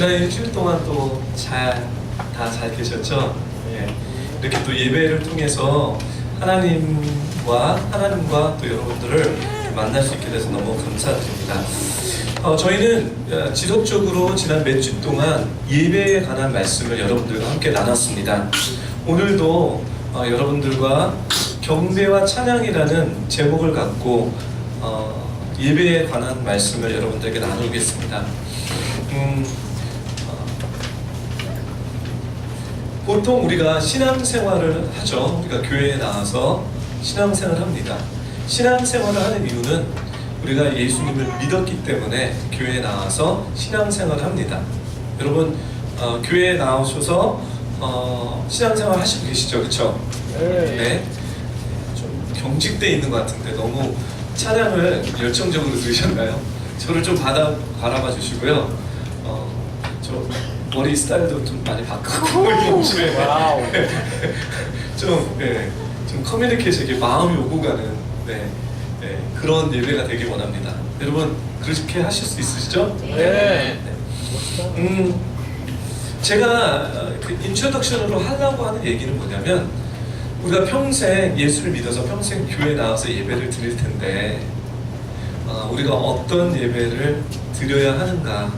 지난 일주일 동안 또 다 잘 계셨죠? 예. 이렇게 또 예배를 통해서 하나님과 또 여러분들을 만날 수 있게 돼서 너무 감사드립니다. 저희는 지속적으로 지난 몇 주 동안 예배에 관한 말씀을 여러분들과 함께 나눴습니다. 오늘도 여러분들과 경배와 찬양이라는 제목을 갖고 예배에 관한 말씀을 여러분들에게 나누겠습니다. 보통 우리가 신앙생활을 하죠. 우리가 교회에 나와서 신앙생활을 합니다. 신앙생활을 하는 이유는 우리가 예수님을 믿었기 때문에 교회에 나와서 신앙생활을 합니다. 여러분 교회에 나오셔서 신앙생활 하시고 계시죠? 그렇죠? 네. 좀 경직돼 있는 것 같은데 너무 찬양을 열정적으로 들으셨나요? 저를 좀 바라봐 주시고요. 저 머리 스타일도 좀 많이 바꾸고 요즘에 좀 커뮤니케이션에 마음이 오고 가는 그런 예배가 되길 원합니다. 여러분 그렇게 하실 수 있으시죠? 네. 제가 그 인트로덕션으로 하려고 하는 얘기는 뭐냐면 우리가 평생 예수를 믿어서 평생 교회에 나와서 예배를 드릴 텐데 우리가 어떤 예배를 드려야 하는가,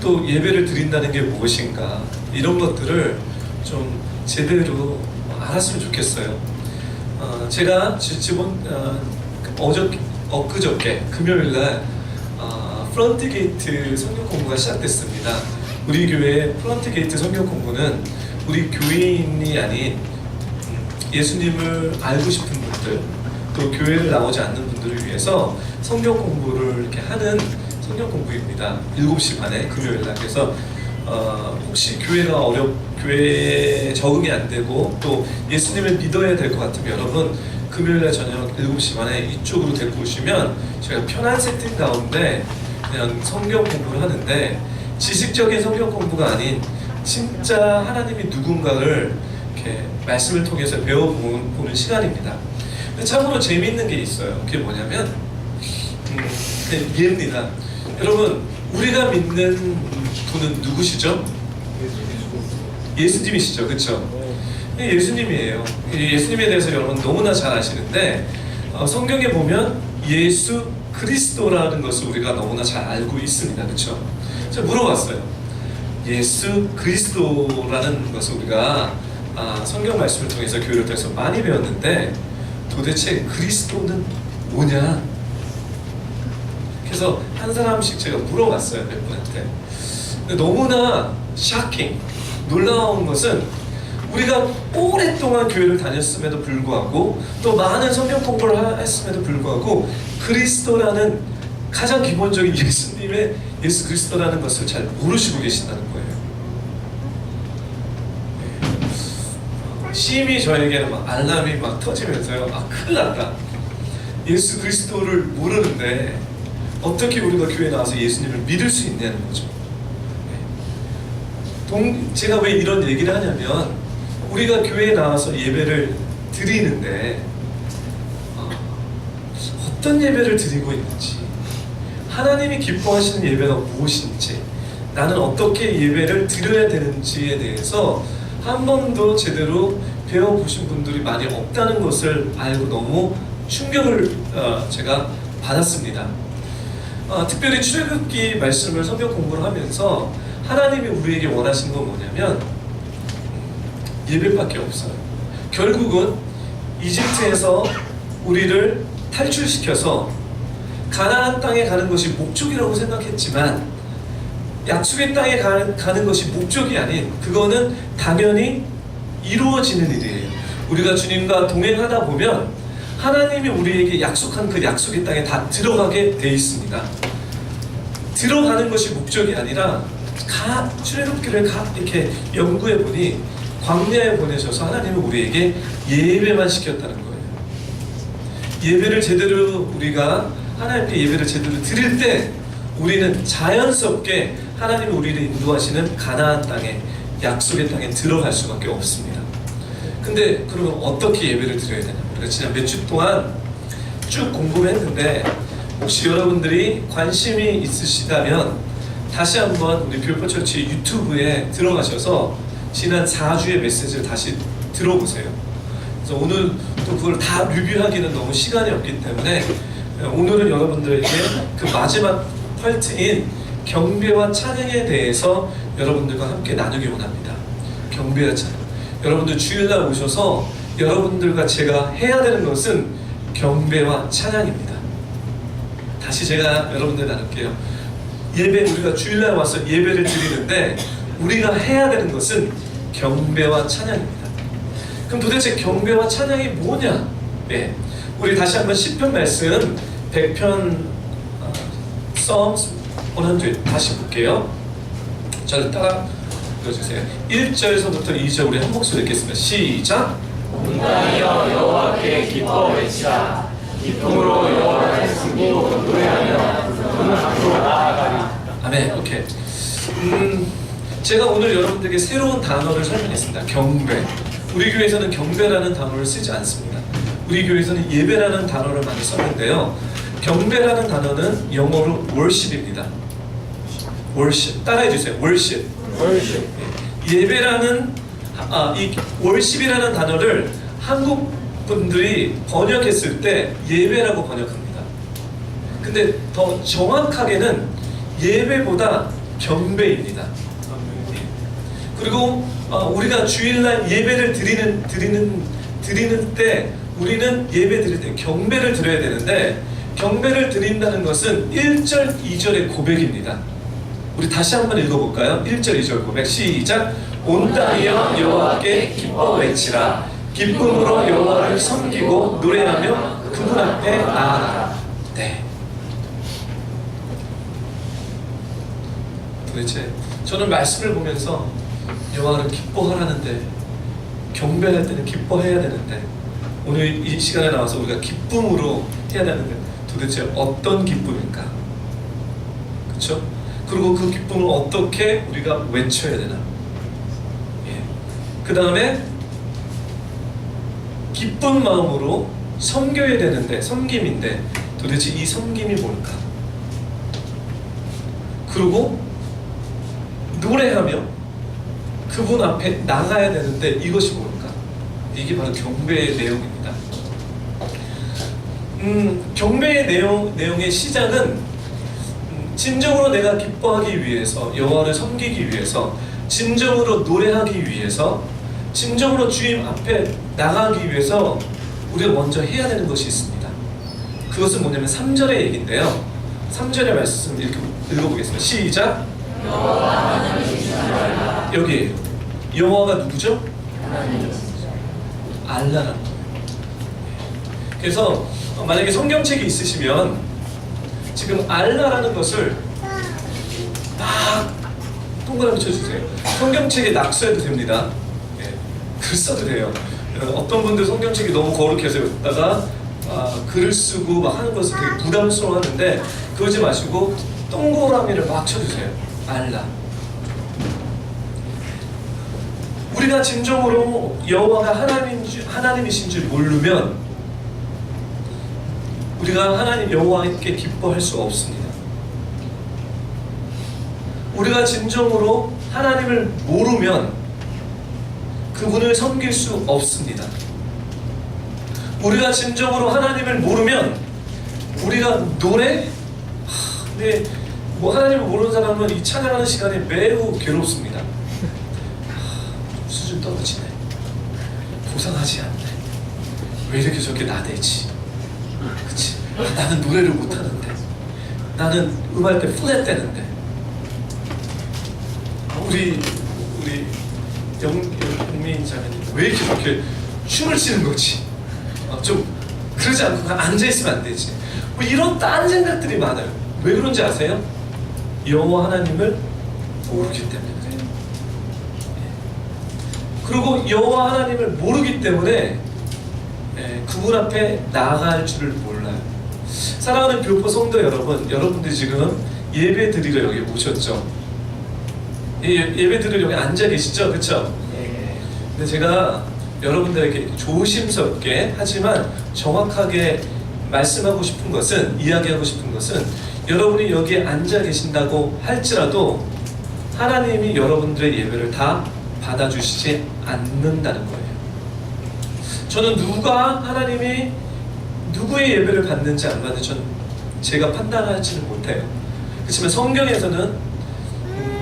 또 예배를 드린다는 게 무엇인가, 이런 것들을 좀 제대로 알았으면 좋겠어요. 제가 엊그저께 금요일날 프런트 게이트 성경 공부가 시작됐습니다. 우리 교회의 프런트 게이트 성경 공부는 우리 교인이 아닌 예수님을 알고 싶은 분들, 또 교회를 나오지 않는 분들을 위해서 성경 공부를 이렇게 하는 성경 공부입니다. 7시 반에 금요일날. 그래서 혹시 교회에 적응이 안 되고 또 예수님을 믿어야 될 것 같으면 여러분 금요일날 저녁 7시 반에 이쪽으로 데리고 오시면 저희가 편한 세팅 가운데 그냥 성경 공부를 하는데, 지식적인 성경 공부가 아닌 진짜 하나님이 누군가를 이렇게 말씀을 통해서 배워보는 시간입니다. 참으로 재미있는 게 있어요. 그게 뭐냐면 예입니다. 여러분 우리가 믿는 분은 누구시죠? 예수님이시죠, 그렇죠? 예수님이에요. 예수님에 대해서 여러분 너무나 잘 아시는데 성경에 보면 예수 그리스도라는 것을 우리가 너무나 잘 알고 있습니다, 그렇죠? 제가 물어봤어요. 예수 그리스도라는 것을 우리가 성경 말씀을 통해서 교회를 통해서 많이 배웠는데 도대체 그리스도는 뭐냐? 그래서 한 사람씩 제가 물어봤어요, 몇 분한테. 근데 너무나 샤킹, 놀라운 것은 우리가 오랫동안 교회를 다녔음에도 불구하고 또 많은 성경 공부를 했음에도 불구하고 그리스도라는 가장 기본적인 예수님의 예수 그리스도라는 것을 잘 모르시고 계신다는 거예요. 심히 저에게는 막 알람이 막 터지면서요, 큰일 났다. 예수 그리스도를 모르는데 어떻게 우리가 교회에 나와서 예수님을 믿을 수 있냐는 거죠. 제가 왜 이런 얘기를 하냐면 우리가 교회에 나와서 예배를 드리는데 어떤 예배를 드리고 있는지, 하나님이 기뻐하시는 예배가 무엇인지, 나는 어떻게 예배를 드려야 되는지에 대해서 한 번도 제대로 배워보신 분들이 많이 없다는 것을 알고 너무 충격을 제가 받았습니다. 특별히 출애굽기 말씀을 성경 공부를 하면서 하나님이 우리에게 원하시는 건 뭐냐면 예배밖에 없어요. 결국은 이집트에서 우리를 탈출시켜서 가나안 땅에 가는 것이 목적이라고 생각했지만 약속의 땅에 가는 것이 목적이 아닌, 그거는 당연히 이루어지는 일이에요. 우리가 주님과 동행하다 보면 하나님이 우리에게 약속한 그 약속의 땅에 다 들어가게 돼 있습니다. 들어가는 것이 목적이 아니라 출애굽기를 이렇게 연구해 보니 광야에 보내셔서 하나님은 우리에게 예배만 시켰다는 거예요. 예배를 제대로 우리가 하나님께 예배를 제대로 드릴 때 우리는 자연스럽게 하나님이 우리를 인도하시는 가나안 땅에, 약속의 땅에 들어갈 수밖에 없습니다. 근데 그러면 어떻게 예배를 드려야 되냐? 우리가 지난 몇 주 동안 쭉 공부를 했는데 혹시 여러분들이 관심이 있으시다면 다시 한번 우리 뷰퍼처치 유튜브에 들어가셔서 지난 4주의 메시지를 다시 들어보세요. 그래서 오늘 또 그걸 다 리뷰하기는 너무 시간이 없기 때문에 오늘은 여러분들에게 그 마지막 파트인 경배와 찬양에 대해서 여러분들과 함께 나누기 원합니다. 경배와 찬양. 여러분들 주일날 오셔서 여러분들과 제가 해야 되는 것은 경배와 찬양입니다. 다시 제가 여러분들 나눌게요. 예배, 우리가 주일날 와서 예배를 드리는데 우리가 해야 되는 것은 경배와 찬양입니다. 그럼 도대체 경배와 찬양이 뭐냐? 네, 우리 다시 한번 시편 말씀 100편 Psalms 100 다시 볼게요. 저를 따라 읽어주세요. 1절에서부터 2절 우리 한 목소리 읽겠습니다. 시작! 온 땅이여 여호와께 기뻐 외치라. 기쁨으로 여호와를 섬기고 노래하며 그는 앞으로 나아가리. 아멘. 오케이. 제가 오늘 여러분들에게 새로운 단어를 설명했습니다. 경배. 우리 교회에서는 경배라는 단어를 쓰지 않습니다. 우리 교회에서는 예배라는 단어를 많이 썼는데요. 경배라는 단어는 영어로 worship입니다. worship. 따라해 주세요. worship. 예배라는 이 worship이라는 단어를 한국 분들이 번역했을 때 예배라고 번역합니다. 근데 더 정확하게는 예배보다 경배입니다. 그리고 우리가 주일날 예배를 드리는 때 우리는 예배 드릴 때 경배를 드려야 되는데 경배를 드린다는 것은 1절, 2절의 고백입니다. 우리 다시 한번 읽어볼까요? 1절, 2절 고백 시작! 온 땅이여 여호와께 기뻐 외치라. 기쁨으로 여호와를 섬기고 노래하며 그분 앞에 나아가라. 네. 도대체 저는 말씀을 보면서 여호와를 기뻐하라는데 경배할 때는 기뻐해야 되는데 오늘 이 시간에 나와서 우리가 기쁨으로 해야 되는데 도대체 어떤 기쁨일까? 그렇죠? 그리고 그 기쁨을 어떻게 우리가 외쳐야 되나? 예. 그 다음에 기쁜 마음으로 섬겨야 되는데 섬김인데 도대체 이 섬김이 뭘까? 그리고 노래하며 그분 앞에 나가야 되는데 이것이 뭘까? 이게 바로 경배의 내용입니다. 경배의 내용의 시작은 진정으로 내가 기뻐하기 위해서 여호와를 섬기기 위해서 진정으로 노래하기 위해서 진정으로 주님 앞에 나가기 위해서 우리가 먼저 해야 되는 것이 있습니다. 그것은 뭐냐면 3절의 얘기인데요. 3절의 말씀 읽어보겠습니다. 시작! 여기 여호와가 누구죠? 알라라는 거예요. 그래서 만약에 성경책이 있으시면 지금 알라라는 것을 딱 동그라미 쳐주세요. 성경책에 낙서해도 됩니다. 예, 글 써도 돼요. 어떤 분들 성경책이 너무 거룩해서 여기다가 글을 쓰고 막 하는 것을 되게 부담스러워하는데 그러지 마시고 동그라미를 막 쳐주세요. 알라. 우리가 진정으로 여호와가 하나님이신 줄 모르면 우리가 하나님 여호와께 기뻐할 수 없습니다. 우리가 진정으로 하나님을 모르면 그분을 섬길 수 없습니다. 우리가 진정으로 하나님을 모르면 우리가 노래? 근데 뭐 하나님을 모르는 사람은 이 찬양하는 시간이 매우 괴롭습니다. 수준 떨어지네. 고상하지 않네. 왜 이렇게 저렇게 나대지? 그치? 나는 노래를 못하는데 나는 음할 때 푸냈대는데 우리 영민 자매님 왜 이렇게 저렇게 춤을 추는 거지? 좀 그러지 않고 그냥 앉아있으면 안 되지. 뭐 이런 딴 생각들이 많아요. 왜 그런지 아세요? 여호와 하나님을 모르기 때문에 그래요. 그리고 여호와 하나님을 모르기 때문에 그분 앞에 나아갈 줄을 몰라요. 사랑하는 교포 성도 여러분, 여러분들이 지금 예배 드리러 여기 오셨죠? 예배 드리러 여기 앉아 계시죠? 그렇죠? 근데 제가 여러분들에게 조심스럽게 하지만 정확하게 말씀하고 싶은 것은, 이야기하고 싶은 것은 여러분이 여기에 앉아 계신다고 할지라도 하나님이 여러분들의 예배를 다 받아주시지 않는다는 거예요. 저는 하나님이 누구의 예배를 받는지 안 받는지 저는 제가 판단하지는 못해요. 그렇지만 성경에서는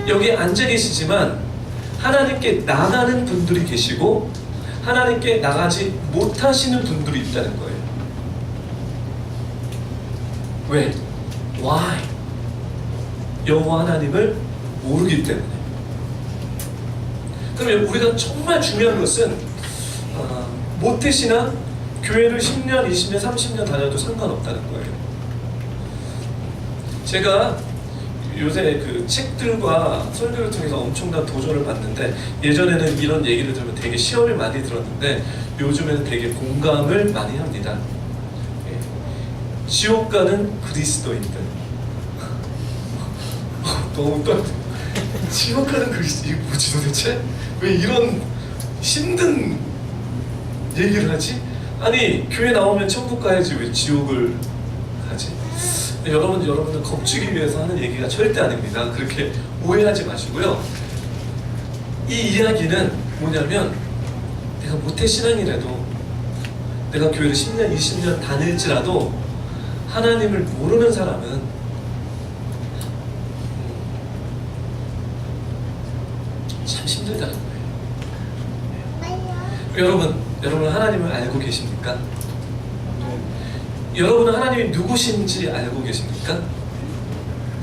여기 앉아 계시지만 하나님께 나가는 분들이 계시고 하나님께 나가지 못하시는 분들이 있다는 거예요. 왜? Why? 여호와 하나님을 모르기 때문에. 그러면 우리가 정말 중요한 것은 모태신앙, 교회를 10년, 20년, 30년 다녀도 상관없다는 거예요. 제가 요새 그 책들과 설교를 통해서 엄청난 도전을 받는데, 예전에는 이런 얘기를 들으면 되게 시험을 많이 들었는데 요즘에는 되게 공감을 많이 합니다. 지옥 가는 그리스도인들. 너무 떨려. 지옥 가는 그리스도, 이게 뭐지 도대체? 왜 이런 힘든 얘기를 하지? 아니, 교회 나오면 천국 가야지 왜 지옥을 가지? 여러분들 겁주기 위해서 하는 얘기가 절대 아닙니다. 그렇게 오해하지 마시고요. 이 이야기는 뭐냐면, 내가 모태신앙이라도, 내가 교회를 10년, 20년 다닐지라도 하나님을 모르는 사람은 참 힘들다는 거예요. 여러분 하나님을 알고 계십니까? 여러분은 하나님이 누구신지 알고 계십니까?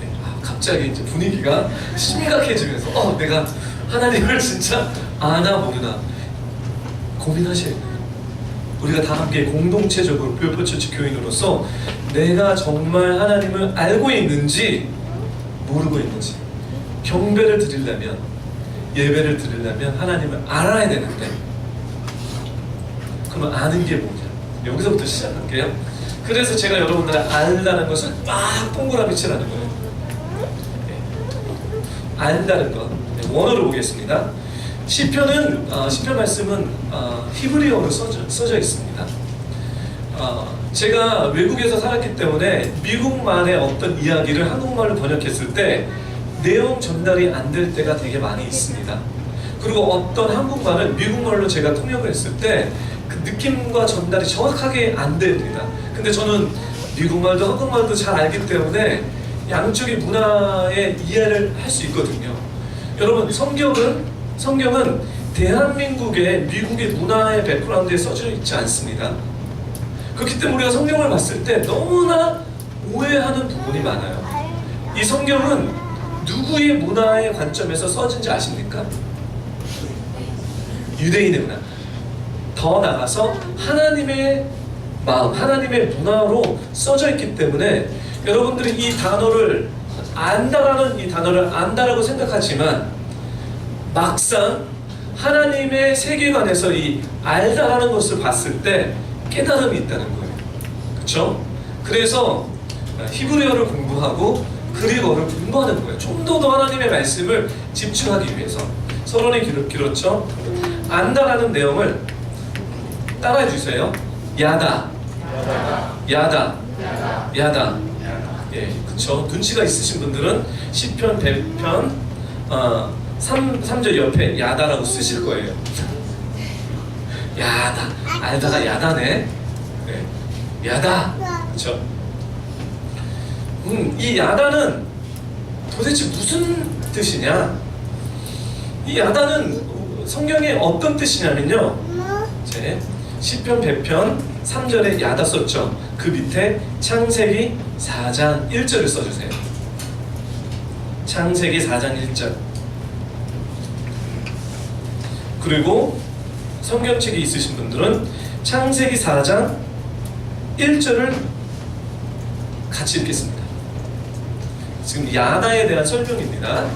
네, 갑자기 이제 분위기가 심각해지면서 내가 하나님을 진짜 아나 모르나 고민하셔야 돼요. 우리가 다 함께 공동체적으로 뷰포처치 교인으로서 내가 정말 하나님을 알고 있는지 모르고 있는지, 경배를 드리려면, 예배를 드리려면 하나님을 알아야 되는데, 그러면 아는 게 뭐냐? 여기서부터 시작할게요. 그래서 제가 여러분들을 안다는 것을 막 동그라미 치라는 거예요. 안다는 것. 원어로 보겠습니다. 시편 말씀은 히브리어로 써져 있습니다. 제가 외국에서 살았기 때문에 미국말의 어떤 이야기를 한국말로 번역했을 때 내용 전달이 안 될 때가 되게 많이 있습니다. 그리고 어떤 한국말은 미국말로 제가 통역을 했을 때 그 느낌과 전달이 정확하게 안 됩니다. 근데 저는 미국말도 한국말도 잘 알기 때문에 양쪽의 문화의 이해를 할 수 있거든요. 여러분, 성경은 대한민국의 미국의 문화의 백그라운드에 써져 있지 않습니다. 그렇기 때문에 우리가 성경을 봤을 때 너무나 오해하는 부분이 많아요. 이 성경은 누구의 문화의 관점에서 써진지 아십니까? 유대인의 문화. 더 나아가서 하나님의 마음, 하나님의 문화로 써져 있기 때문에 여러분들이 이 단어를 안다라는 이 단어를 안다라고 생각하지만 막상 하나님의 세계관에서 이 알다라는 것을 봤을 때 깨달음이 있다는 거예요. 그렇죠? 그래서 히브리어를 공부하고 그리거를 공부하는 거예요. 좀 더 하나님의 말씀을 집중하기 위해서. 서론이 길었죠? 안다라는 내용을 따라해 주세요. 야다. 예, 그쵸. 눈치가 있으신 분들은 시편 100편 3절 옆에 야다라고 쓰실 거예요. 야다. 알다가 야다네. 네. 야다. 그쵸. 이 야다는 도대체 무슨 뜻이냐? 이 야다는 성경에 어떤 뜻이냐면요. 시편 100편 3절에 야다 썼죠. 그 밑에 창세기 4장 1절을 써주세요. 창세기 4장 1절. 그리고 성경책이 있으신 분들은 창세기 4장 1절을 같이 읽겠습니다. 지금 야다에 대한 설명입니다.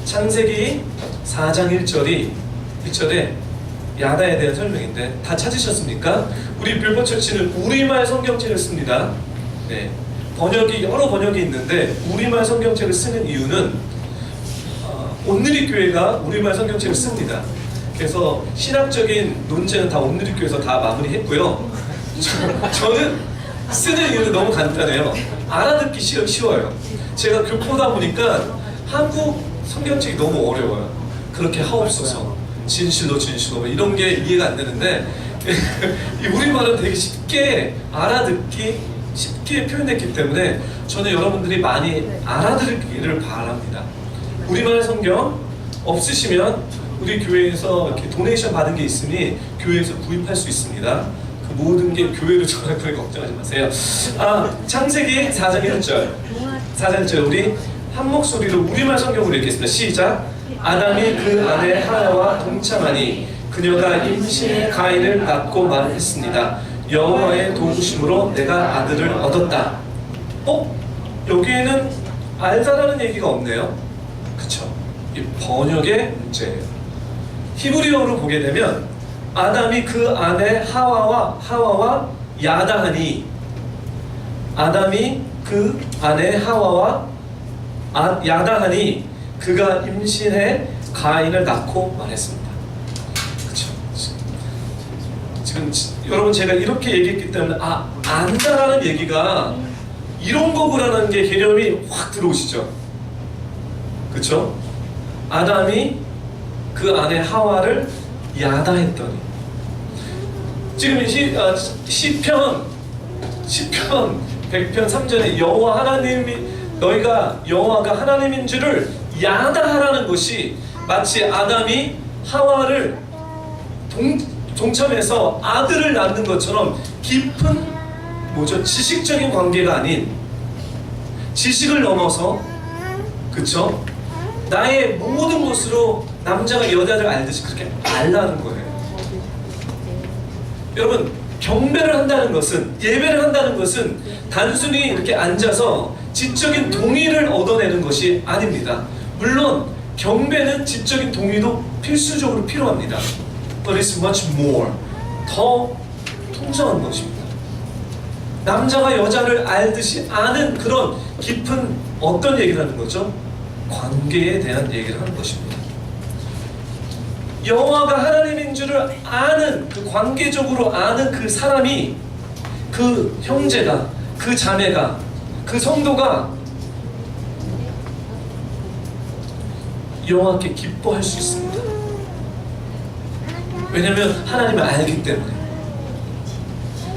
창세기 4장 1절에 야다에 대한 설명인데 다 찾으셨습니까? 우리 빌보처치는 우리말 성경책을 씁니다. 네, 여러 번역이 있는데 우리말 성경책을 쓰는 이유는 온누리교회가 우리말 성경책을 씁니다. 그래서 신학적인 논쟁은 다 온누리교회에서 다 마무리했고요. 저는 쓰는 이유는 너무 간단해요. 알아듣기 쉬워요. 제가 교포다 보니까 한국 성경책이 너무 어려워요. 그렇게 하옵소서, 진실로 진실로 이런 게 이해가 안 되는데 이 우리말은 되게 쉽게 알아듣기 쉽게 표현했기 때문에 저는 여러분들이 많이 알아들기를 바랍니다. 우리말 성경 없으시면 우리 교회에서 이렇게 도네이션 받은 게 있으니 교회에서 구입할 수 있습니다. 그 모든 게 교회로 전하거나 걱정하지 마세요. 창세기 4장 1절 4장 1절 우리 한 목소리로 우리말 성경으로 읽겠습니다. 시작. 아담이 그 아내 하와와 동참하니 그녀가 임신해 가인을 낳고 말했습니다. 여호와의 도우심으로 내가 아들을 얻었다. 여기에는 알다라는 얘기가 없네요. 그쵸? 이 번역의 문제예요. 히브리어로 보게 되면 아담이 그 아내 하와와 야다하니 아담이 그 아내 하와와 야다하니 그가 임신해 가인을 낳고 말했습니다. 그쵸? 지금 여러분 제가 이렇게 얘기했기 때문에 안다라는 얘기가 이런 거구라는 게 개념이 확 들어오시죠? 그쵸? 아담이 그 아내 하와를 야다했더니 지금 시편 100편 3절에 여호와 하나님이 너희가 여호와가 하나님인 줄을 야다하라는 것이 마치 아담이 하와를 동참해서 아들을 낳는 것처럼 깊은 지식적인 관계가 아닌 지식을 넘어서 그쵸? 나의 모든 것으로 남자가 여자를 알듯이 그렇게 알라는 거예요. 여러분 경배를 한다는 것은 예배를 한다는 것은 단순히 이렇게 앉아서 지적인 동의를 얻어내는 것이 아닙니다. 물론 경배는 지적인 동의도 필수적으로 필요합니다. But it's much more. 더 통장한 것입니다. 남자가 여자를 알듯이 아는 그런 깊은 어떤 얘기를 하는 거죠? 관계에 대한 얘기를 하는 것입니다. 여호와가 하나님인 줄을 아는 그 관계적으로 아는 그 사람이 그 형제가 그 자매가 그 성도가 여호와께 기뻐할 수 있습니다. 왜냐하면 하나님을 알기 때문에.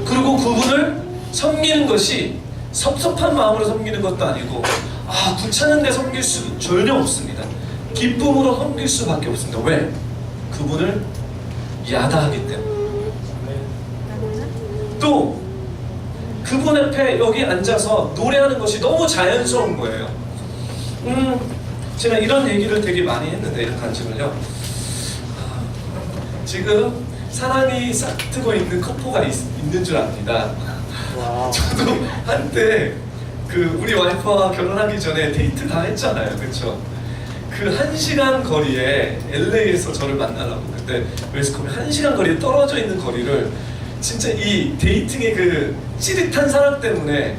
그리고 그분을 섬기는 것이 섭섭한 마음으로 섬기는 것도 아니고 귀찮은데 섬길 수 전혀 없습니다. 기쁨으로 섬길 수밖에 없습니다. 왜? 그분을 야다하기 때문에. 또 그분 앞에 여기 앉아서 노래하는 것이 너무 자연스러운 거예요. 제가 이런 얘기를 되게 많이 했는데 이런 간증을요. 지금 사랑이 싹트고 있는 커플가 있는 줄 압니다. 저도 한때 우리 와이프와 결혼하기 전에 데이트 다 했잖아요. 그쵸? 그 1시간 거리에 LA에서 저를 만나라고 그때 웨스컴에 1시간 거리에 떨어져 있는 거리를 진짜 이 데이팅의 그 찌릿한 사랑 때문에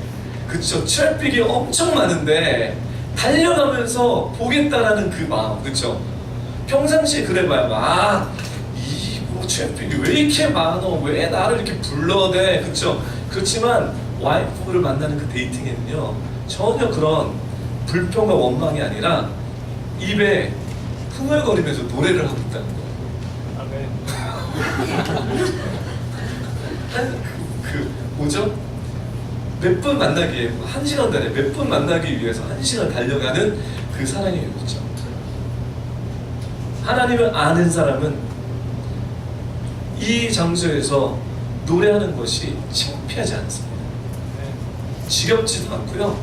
그쵸? 트래픽이 엄청 많은데 달려가면서 보겠다라는 그 마음 그쵸? 평상시에 그래봐야 트래픽이 왜 이렇게 많어? 왜 나를 이렇게 불러대? 그쵸? 그렇지만 와이프를 만나는 그 데이팅에는요 전혀 그런 불평과 원망이 아니라 입에 흥얼거리면서 노래를 하고 있다는 거예요. 몇 분 만나기에 1시간 단위 몇 분 만나기 위해서 1시간 달려가는 그 사랑의 요죠. 하나님을 아는 사람은 이 장소에서 노래하는 것이 창피하지 않습니다. 지겹지도 않고요.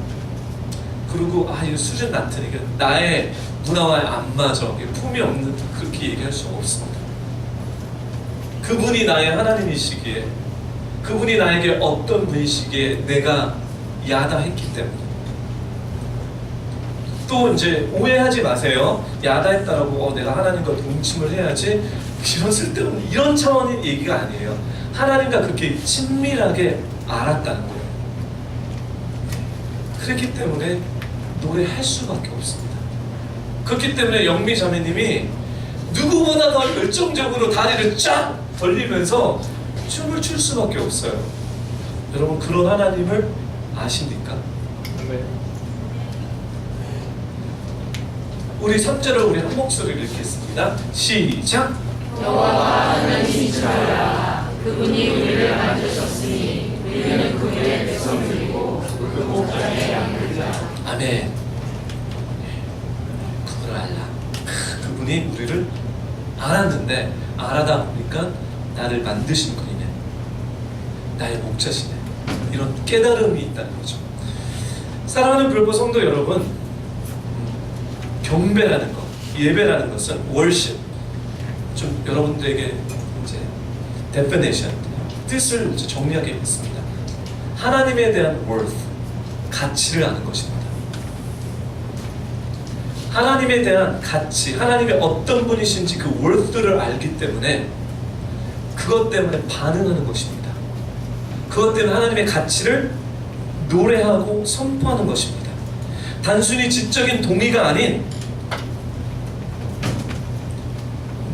그리고 이 수준 낮으니까 나의 문화와 안 맞아, 품이 없는 그렇게 얘기할 수가 없습니다. 그분이 나의 하나님이시기에 그분이 나에게 어떤 분이시기에 내가 야다했기 때문에. 또 이제 오해하지 마세요. 야다했다라고 내가 하나님과 동침을 해야지 이런 쓸데없는 이런 차원의 얘기가 아니에요. 하나님과 그렇게 친밀하게 알았다는 거예요. 그렇기 때문에 노래할 수밖에 없습니다. 그렇기 때문에 영미 자매님이 누구보다 더 열정적으로 다리를 쫙 벌리면서 춤을 출 수밖에 없어요. 여러분 그런 하나님을 아십니까? 네. 우리 3절을 우리 한 목소리로 읽겠습니다. 시작! 여호와가 하나님이시라. 그분이 우리를 만드셨으니 우리는 그분의 백성들이고 그 목장의 양들이라. 아멘. 그분을 알라. 그분이 우리를 알았는데 알아다 보니까 나를 만드신 분이네. 나의 목자시네. 이런 깨달음이 있다는 거죠. 사랑하는 불보 성도 여러분, 경배라는 것, 예배라는 것은 worship. 좀 여러분들에게 이제 definition, 뜻을 이제 정리하겠습니다. 하나님에 대한 worth, 가치를 아는 것입니다. 하나님에 대한 가치, 하나님의 어떤 분이신지 그 worth를 알기 때문에 그것 때문에 반응하는 것입니다. 그것 때문에 하나님의 가치를 노래하고 선포하는 것입니다. 단순히 지적인 동의가 아닌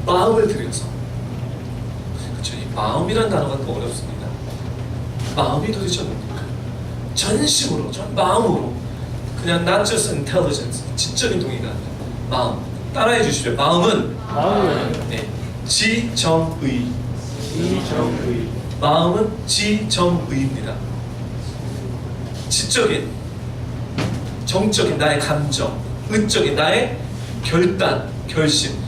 마음을 들여서. 그렇죠. 이 마음이란 단어가 또 어렵습니다. 마음이 도대체 뭡니까? 전심으로, 전 마음으로. 그냥 not just intelligence, 지적인 동의가 아니라 마음. 따라해 주십시오. 마음은 네, 지정의. 지정의. 마음은 지정의입니다. 지적인, 정적인 나의 감정, 의적인 나의 결단, 결심.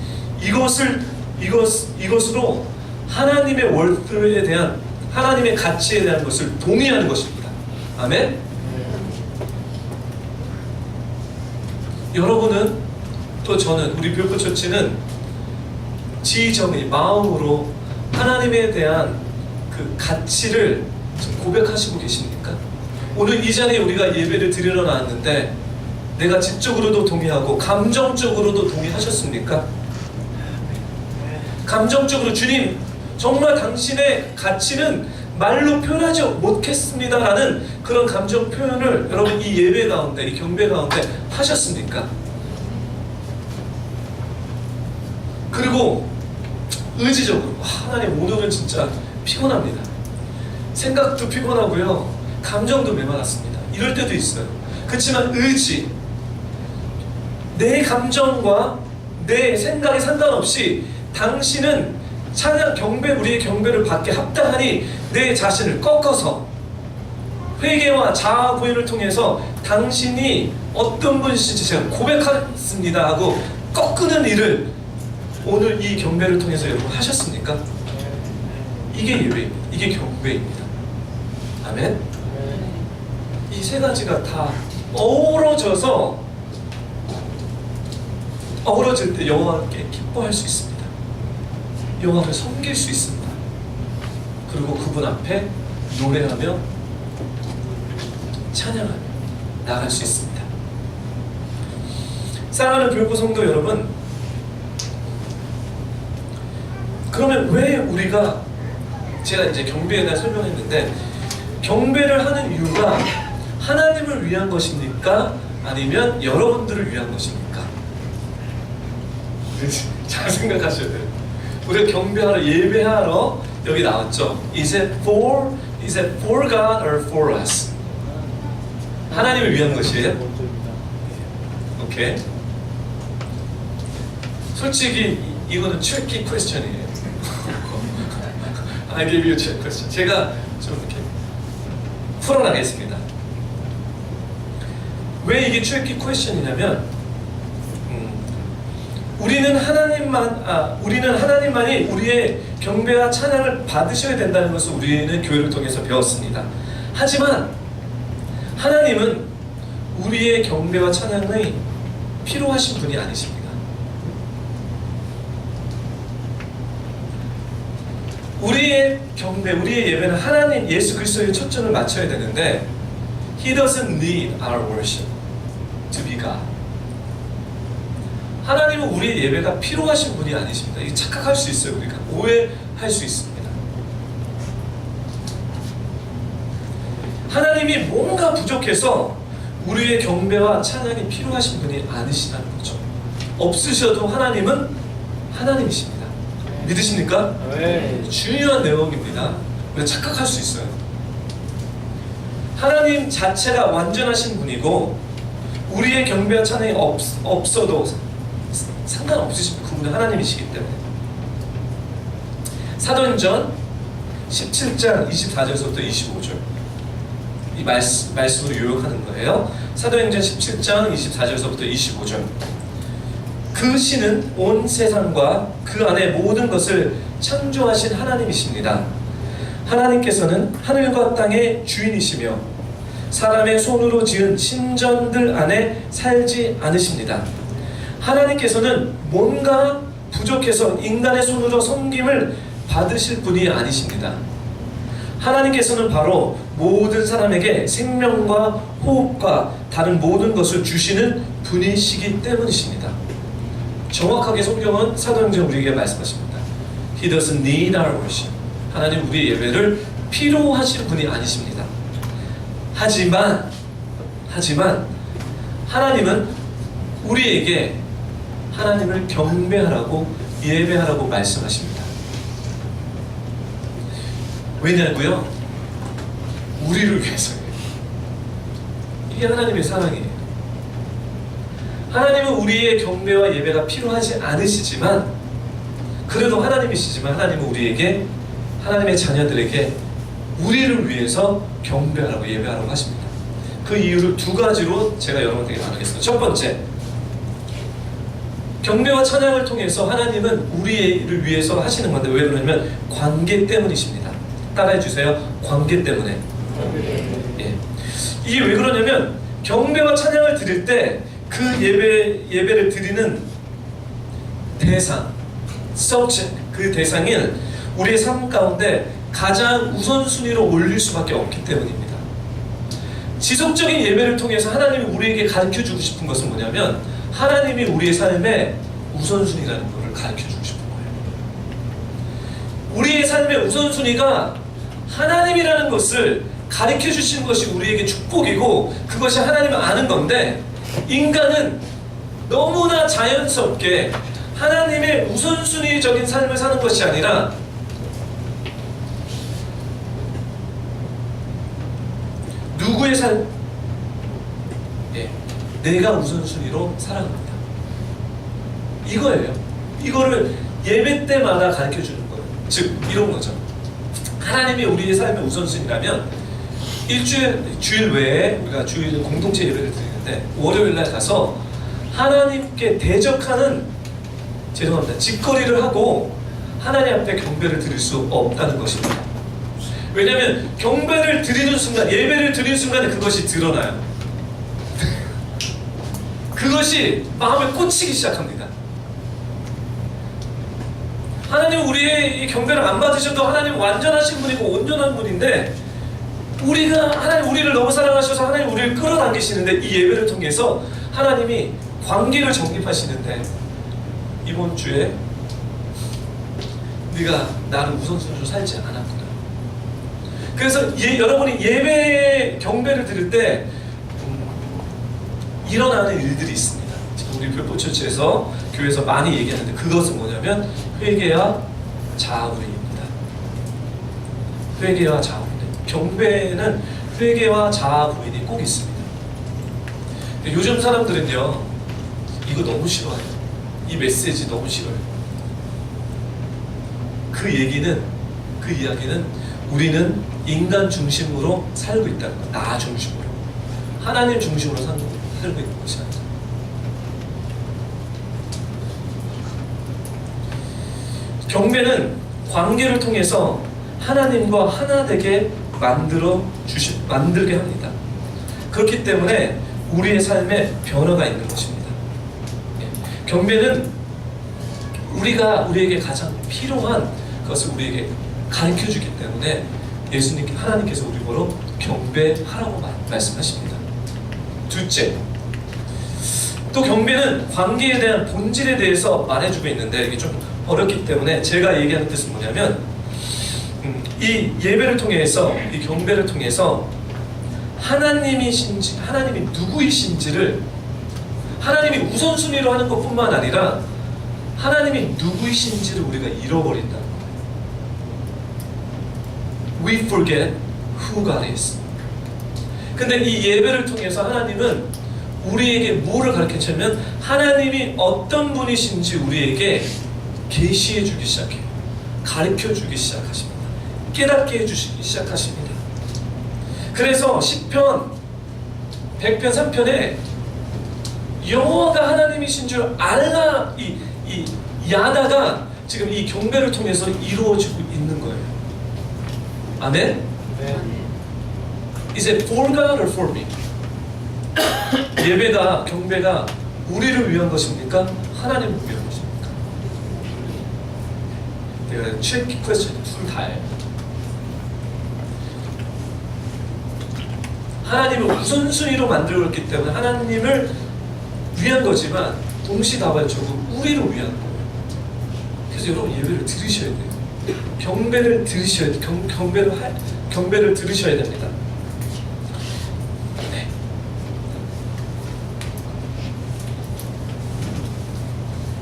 이것으로 하나님의 월드에 대한, 하나님의 가치에 대한 것을 동의하는 것입니다. 아멘? 여러분은 또 저는, 우리 뷰포처치는 지정의 마음으로 하나님에 대한 그 가치를 고백하시고 계십니까? 오늘 이 자리에 우리가 예배를 드리러 나왔는데 내가 지적으로도 동의하고 감정적으로도 동의하셨습니까? 감정적으로 주님 정말 당신의 가치는 말로 표현하지 못했습니다라는 그런 감정 표현을 여러분 이 예배 가운데, 이 경배 가운데 하셨습니까? 그리고 의지적으로 하나님 오늘은 진짜 피곤합니다. 생각도 피곤하고요, 감정도 메말랐습니다. 이럴 때도 있어요. 그렇지만 의지, 내 감정과 내 생각에 상관없이 당신은 찬양 경배, 우리의 경배를 받게 합당하니 내 자신을 꺾어서 회개와 자아 부인을 통해서 당신이 어떤 분이신지 제가 고백하겠습니다 하고 꺾는 일을 오늘 이 경배를 통해서 여러분 하셨습니까? 이게 예배입니다. 이게 경배입니다. 아멘? 이 세 가지가 다 어우러질 때 여호와께 기뻐할 수 있습니다. 여호와를 섬길 수 있습니다. 그리고 그분 앞에 노래하며 찬양하며 나갈 수 있습니다. 사랑하는 교회부 성도 여러분, 그러면 왜 우리가, 제가 이제 경배에 대해 설명했는데, 경배를 하는 이유가 하나님을 위한 것입니까? 아니면 여러분들을 위한 것입니까? 잘 생각하셔야 돼요. 우리가 경배하러, 예배하러 여기 나왔죠. Is it for God or for us? 하나님을 위한 것이에요? 오케이. 솔직히 이거는 tricky question이에요. I give you a trick question. 제가 좀 이렇게 풀어나겠습니다. 왜 이게 tricky question이냐면, 우리는 하나님만이 우리의 경배와 찬양을 받으셔야 된다는 것을 우리는 교회를 통해서 배웠습니다. 하지만 하나님은 우리의 경배와 찬양이 필요하신 분이 아니십니다. 우리의 경배, 우리의 예배는 하나님 예수 그리스도의 초점을 맞춰야 되는데 He doesn't need our worship to be God. 하나님은 우리의 예배가 필요하신 분이 아니십니다. 이게 착각할 수 있어요. 우리가 오해할 수 있습니다. 하나님이 뭔가 부족해서 우리의 경배와 찬양이 필요하신 분이 아니시다는 거죠. 없으셔도 하나님은 하나님이십니다. 믿으십니까? 네. 중요한 내용입니다. 우리가 착각할 수 있어요. 하나님 자체가 완전하신 분이고 우리의 경배와 찬양이 없어도 상관없으신 그분은 하나님이시기 때문에 사도행전 17장 24절에서부터 25절 이 말씀으로 요약하는 거예요. 사도행전 17장 24절에서부터 25절 그 신은 온 세상과 그 안에 모든 것을 창조하신 하나님이십니다. 하나님께서는 하늘과 땅의 주인이시며 사람의 손으로 지은 신전들 안에 살지 않으십니다. 하나님께서는 뭔가 부족해서 인간의 손으로 섬김을 받으실 분이 아니십니다. 하나님께서는 바로 모든 사람에게 생명과 호흡과 다른 모든 것을 주시는 분이시기 때문이십니다. 정확하게 성경은 사도행전 우리에게 말씀하십니다. He doesn't need our worship. 하나님 우리의 예배를 필요하신 분이 아니십니다. 하지만 하나님은 우리에게 하나님을 경배하라고 예배하라고 말씀하십니다. 왜냐고요? 우리를 위해서예요. 이게 하나님의 사랑이에요. 하나님은 우리의 경배와 예배가 필요하지 않으시지만 그래도 하나님이시지만 하나님은 우리에게 하나님의 자녀들에게 우리를 위해서 경배하라고 예배하라고 하십니다. 그 이유를 두 가지로 제가 여러분에게 나누겠습니다. 첫 번째, 경배와 찬양을 통해서 하나님은 우리를 위해서 하시는 건데 왜 그러냐면 관계 때문이십니다. 따라해 주세요. 관계 때문에. 예. 이게 왜 그러냐면 경배와 찬양을 드릴 때 그 예배를 드리는 대상, subject, 그 대상인 우리의 삶 가운데 가장 우선순위로 올릴 수밖에 없기 때문입니다. 지속적인 예배를 통해서 하나님이 우리에게 가르쳐주고 싶은 것은 뭐냐면 하나님이 우리의 삶의 우선순위라는 것을 가르쳐주고 싶은 거예요. 우리의 삶의 우선순위가 하나님이라는 것을 가르쳐주시는 것이 우리에게 축복이고 그것이 하나님을 아는 건데 인간은 너무나 자연스럽게 하나님의 우선순위적인 삶을 사는 것이 아니라 누구의 삶? 예, 내가 우선순위로 살아갑니다. 이거예요. 이거를 예배 때마다 가르쳐주는 거예요. 즉 이런 거죠. 하나님이 우리의 삶의 우선순위라면 주일 외에 우리가 주일 공동체 예배를 드리는데 월요일날 가서 하나님께 대적하는 직거리를 하고 하나님 앞에 경배를 드릴 수 없다는 것입니다. 왜냐하면 경배를 드리는 순간, 예배를 드리는 순간에 그것이 드러나요. 그것이 마음에 꽂히기 시작합니다. 하나님은 우리의 이 경배를 안 받으셔도 하나님은 완전하신 분이고 온전한 분인데 하나님 우리를 너무 사랑하셔서 하나님 우리를 끌어당기시는데 이 예배를 통해서 하나님이 관계를 정립하시는데 이번 주에 네가 나를 우선순위로 살지 않았구나. 그래서 여러분이 예배 경배를 드릴 때 일어나는 일들이 있습니다. 지금 우리 별포처치에서 교회에서 많이 얘기하는데 그것은 뭐냐면 회개와 자아부인입니다. 회개와 자아부인. 경배는 회개와 자아부인이 꼭 있습니다. 요즘 사람들은요 이거 너무 싫어해요. 이 메시지 너무 싫어요. 그 이야기는 우리는 인간 중심으로 살고 있다는 거. 나 중심으로. 하나님 중심으로 살고 있는 것이 아니다. 경배는 관계를 통해서 하나님과 하나 되게 만들게 합니다. 그렇기 때문에 우리의 삶에 변화가 있는 것입니다. 경배는 우리에게 가장 필요한 것을 우리에게 가르쳐주기 때문에 하나님께서 우리 보러 경배하라고 말씀하십니다. 둘째, 또 경배는 관계에 대한 본질에 대해서 말해주고 있는데 이게 좀 어렵기 때문에 제가 얘기하는 뜻은 뭐냐면 이 예배를 통해서, 이 경배를 통해서 하나님이 누구이신지를 하나님이 우선순위로 하는 것뿐만 아니라 하나님이 누구이신지를 우리가 잃어버린다는 거예요. We forget who God is. 근데 이 예배를 통해서 하나님은 우리에게 뭐를 가르치냐면 하나님이 어떤 분이신지 우리에게 계시해 주기 시작해요. 가르쳐 주기 시작하십니다. 깨닫게 해주시기 시작하십니다. 그래서 시편 100편 3편에 여호와가 하나님이신 줄 알라 이 야다가 지금 이 경배를 통해서 이루어지고 있는 거예요. 아멘? 네. Is it for God or for me? 예배가 경배가 우리를 위한 것입니까? 하나님을 위한 것입니까? 내가 tricky question 둘 다예요. 하나님을 우선순위로 만들었기 때문에 하나님을 위한 거지만 동시다발적으로 우리를 위한 거예요. 그래서 여러분 예배를 들으셔야 돼요. 경배를 들으셔야 돼요. 경배를 들으셔야 됩니다. 네.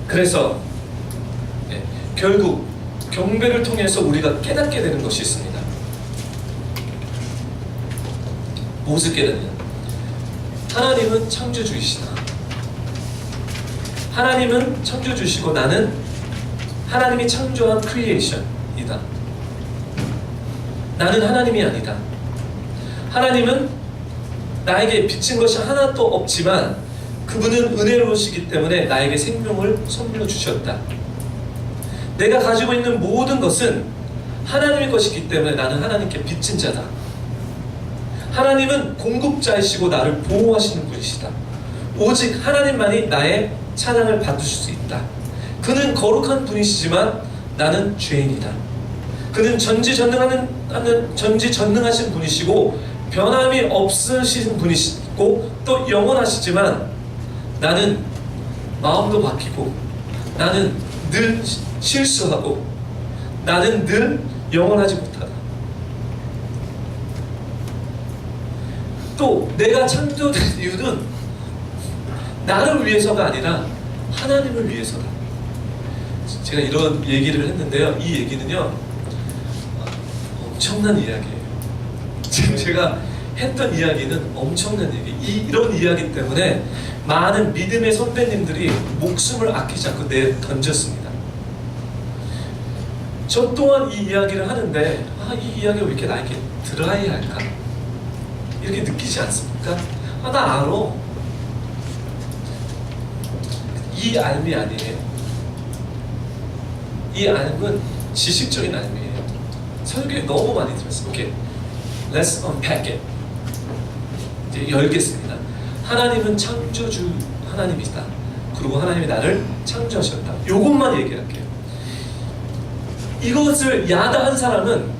그래서 네, 결국 경배를 통해서 우리가 깨닫게 되는 것이 있습니다. 무엇을 깨닫냐? 하나님은 창조주이시다. 하나님은 창조주시고 나는 하나님이 창조한 크리에이션이다. 나는 하나님이 아니다. 하나님은 나에게 빚진 것이 하나도 없지만 그분은 은혜로우시기 때문에 나에게 생명을 선물로 주셨다. 내가 가지고 있는 모든 것은 하나님의 것이기 때문에 나는 하나님께 빚진 자다. 하나님은 공급자이시고 나를 보호하시는 분이시다. 오직 하나님만이 나의 찬양을 받으실 수 있다. 그는 거룩한 분이시지만 나는 죄인이다. 그는 전지전능하신 분이시고 변함이 없으신 분이시고 또 영원하시지만 나는 마음도 바뀌고 나는 늘 실수하고 나는 늘 영원하지 못하다. 또 내가 창조된 이유는 나를 위해서가 아니라 하나님을 위해서다. 제가 이런 얘기를 했는데요. 이 얘기는요 엄청난 이야기예요. 지금 제가 했던 이야기는 엄청난 얘기. 이런 이야기 때문에 많은 믿음의 선배님들이 목숨을 아끼지 않고 던졌습니다. 저 또한 이 이야기를 하는데 이 이야기가 왜 이렇게 나에게 드라이할까? 이렇게 느끼지 않습니까? 나 알아. 이 알미 아니에요. 이 알은 지식적인 알미예요. 설교에 너무 많이 들었어요. 오케이, let's unpack it. 이제 열겠습니다. 하나님은 창조주 하나님이다. 그리고 하나님이 나를 창조하셨다. 요것만 얘기할게요. 이것을 야다한 사람은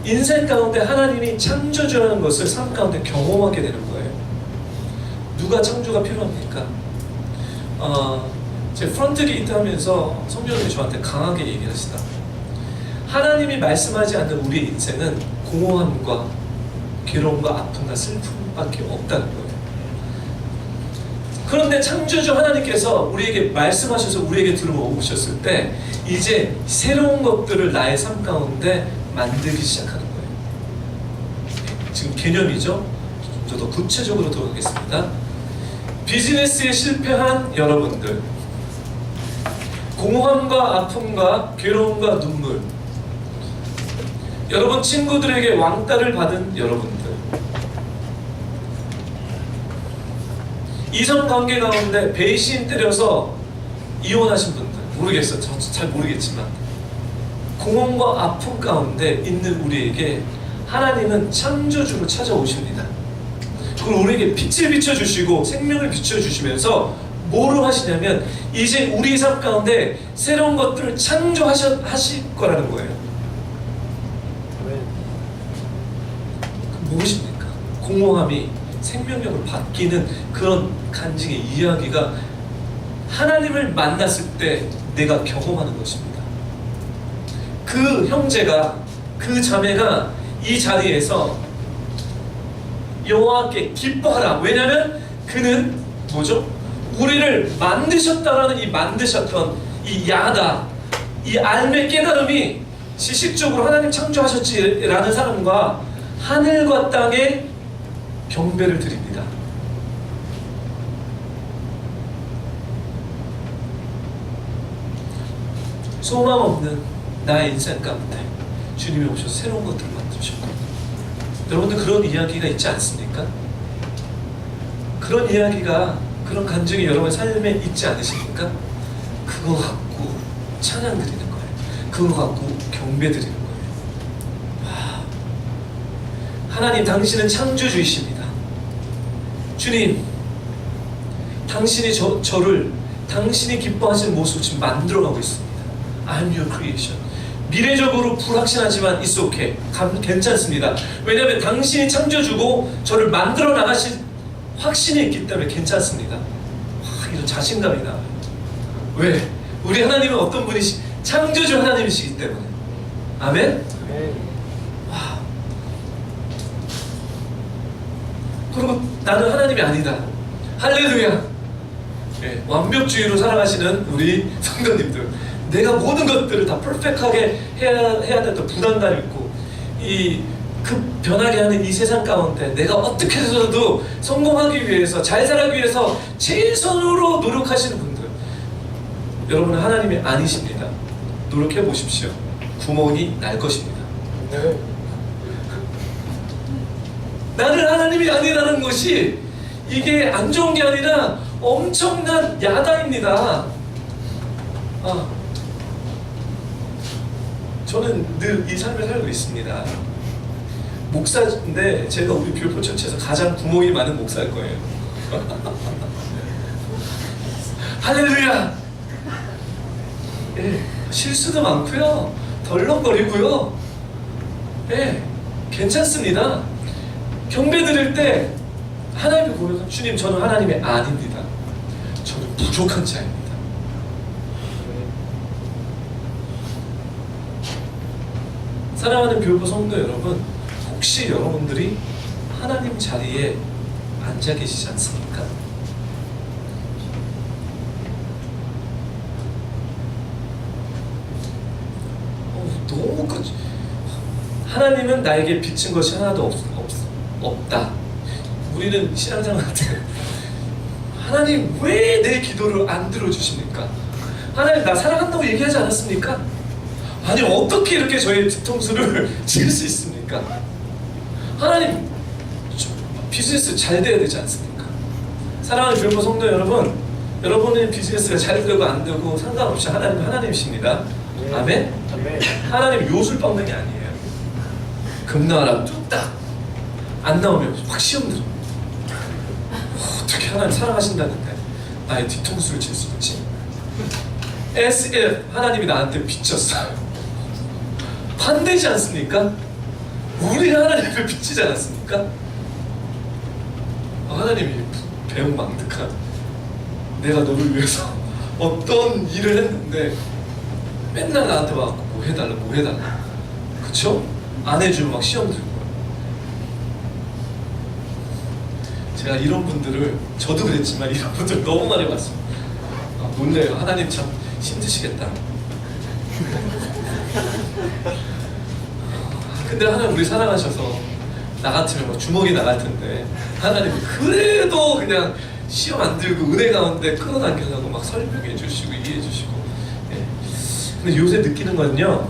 인생 가운데 하나님이 창조주라는 것을 삶 가운데 경험하게 되는 거예요. 누가 창조가 필요합니까? 제 프런트 게이트 하면서 성령님이 저한테 강하게 얘기하시다. 하나님이 말씀하지 않는 우리의 인생은 공허함과 괴로움과 아픔과 슬픔밖에 없다는 거예요. 그런데 창조주 하나님께서 우리에게 말씀하셔서 우리에게 들어오셨을 때 이제 새로운 것들을 나의 삶 가운데 만들기 시작하는 거예요. 지금 개념이죠? 좀 더 구체적으로 들어가겠습니다. 비즈니스에 실패한 여러분들, 공허함과 아픔과 괴로움과 눈물, 여러분 친구들에게 왕따를 받은 여러분들, 이성관계 가운데 배신 때려서 이혼하신 분들, 모르겠어요. 저 잘 모르겠지만 공허함과 아픔 가운데 있는 우리에게 하나님은 창조주로 찾아오십니다. 그리고 우리에게 빛을 비춰주시고 생명을 비춰주시면서 뭐를 하시냐면 이제 우리 삶 가운데 새로운 것들을 창조하실 거라는 거예요. 무엇입니까? 공허함이 생명력으로 바뀌는 그런 간증의 이야기가 하나님을 만났을 때 내가 경험하는 것입니다. 그 형제가, 그 자매가 이 자리에서 여호와께 기뻐하라. 왜냐하면 그는 뭐죠? 우리를 만드셨다라는 이 만드셨던 이 야다, 이 알의 깨달음이 지식적으로 하나님 창조하셨지라는 사람과 하늘과 땅의 경배를 드립니다. 소망 없는 나의 인생 가운데 주님이 오셔서 새로운 것들을 만드셨고, 여러분들 그런 이야기가 있지 않습니까? 그런 이야기가, 그런 간증이 여러분의 삶에 있지 않으십니까? 그거 갖고 찬양 드리는 거예요. 그거 갖고 경배 드리는 거예요. 와, 하나님, 당신은 창조주이십니다. 주님, 당신이 저를 당신이 기뻐하시는 모습을 지금 만들어가고 있습니다. I'm your creation. 미래적으로 불확실하지만 it's okay. 괜찮습니다. 왜냐하면 당신이 창조주고 저를 만들어 나가실 확신이 있기 때문에 괜찮습니다. 와, 이런 자신감이 나와요. 왜? 우리 하나님은 어떤 분이시? 창조주 하나님이시기 때문에. 아멘? 와. 그리고 나는 하나님이 아니다. 할렐루야. 네, 완벽주의로 살아가시는 우리 성도님들, 내가 모든 것들을 다 퍼펙트하게 해야 된다 부담감 있고, 그 변하게 하는 이 세상 가운데 내가 어떻게 해서도 성공하기 위해서, 잘 살기 위해서 최선으로 노력하시는 분들, 여러분은 하나님이 아니십니다. 노력해 보십시오. 구멍이 날 것입니다. 나는 하나님이 아니라는 것이 이게 안 좋은 게 아니라 엄청난 야단입니다. 저는 늘 이 삶을 살고 있습니다. 목사인데 제가 우리 교회 전체에서 가장 구멍이 많은 목사일 거예요. 할렐루야! 예, 실수도 많고요, 덜렁거리고요. 예, 괜찮습니다. 경배 드릴 때 하나님을 보면서, 주님, 저는 하나님이 아닙니다. 저는 부족한 자입니다. 사랑하는 교회 성도 여러분, 혹시 여러분들이 하나님 자리에 앉아 계시지 않습니까? 너무 하나님은 나에게 비친 것이 하나도 없다. 우리는 신앙생활 때 하나님 왜 내 기도를 안 들어주십니까? 하나님 나 사랑한다고 얘기하지 않았습니까? 아니 어떻게 이렇게 저의 뒤통수를 칠 수 있습니까? 하나님 비즈니스 잘 돼야 되지 않습니까? 사랑하는 교회 성도 여러분, 여러분의 비즈니스가 잘 되고 안 되고 상관없이 하나님 하나님이십니다. 아멘? 하나님 요술 뻥능이 아니에요. 금나라 뚝딱 안 나오면 확 시험 들어. 어떻게 하나님 사랑하신다는데 나의 뒤통수를 칠 수 있지? SF 하나님이 나한테 비쳤어요. 반대지 않습니까? 우리 하나님을 비치지 않았습니까? 하나님이 배은망덕한, 내가 너를 위해서 어떤 일을 했는데 맨날 나한테 막 뭐 해달라 그쵸? 안 해주면 막 시험 들고. 제가 이런 분들을, 저도 그랬지만 이런 분들 너무 많이 봤어요. 뭔데요? 하나님 참 힘드시겠다. 근데 하나님 우리 사랑하셔서, 나 같으면 막 주먹이 나갈 텐데 하나님 그래도 그냥 시험 안 들고 은혜 가운데 끌어당기려고 막 설명해 주시고 이해해 주시고. 예. 근데 요새 느끼는 건요,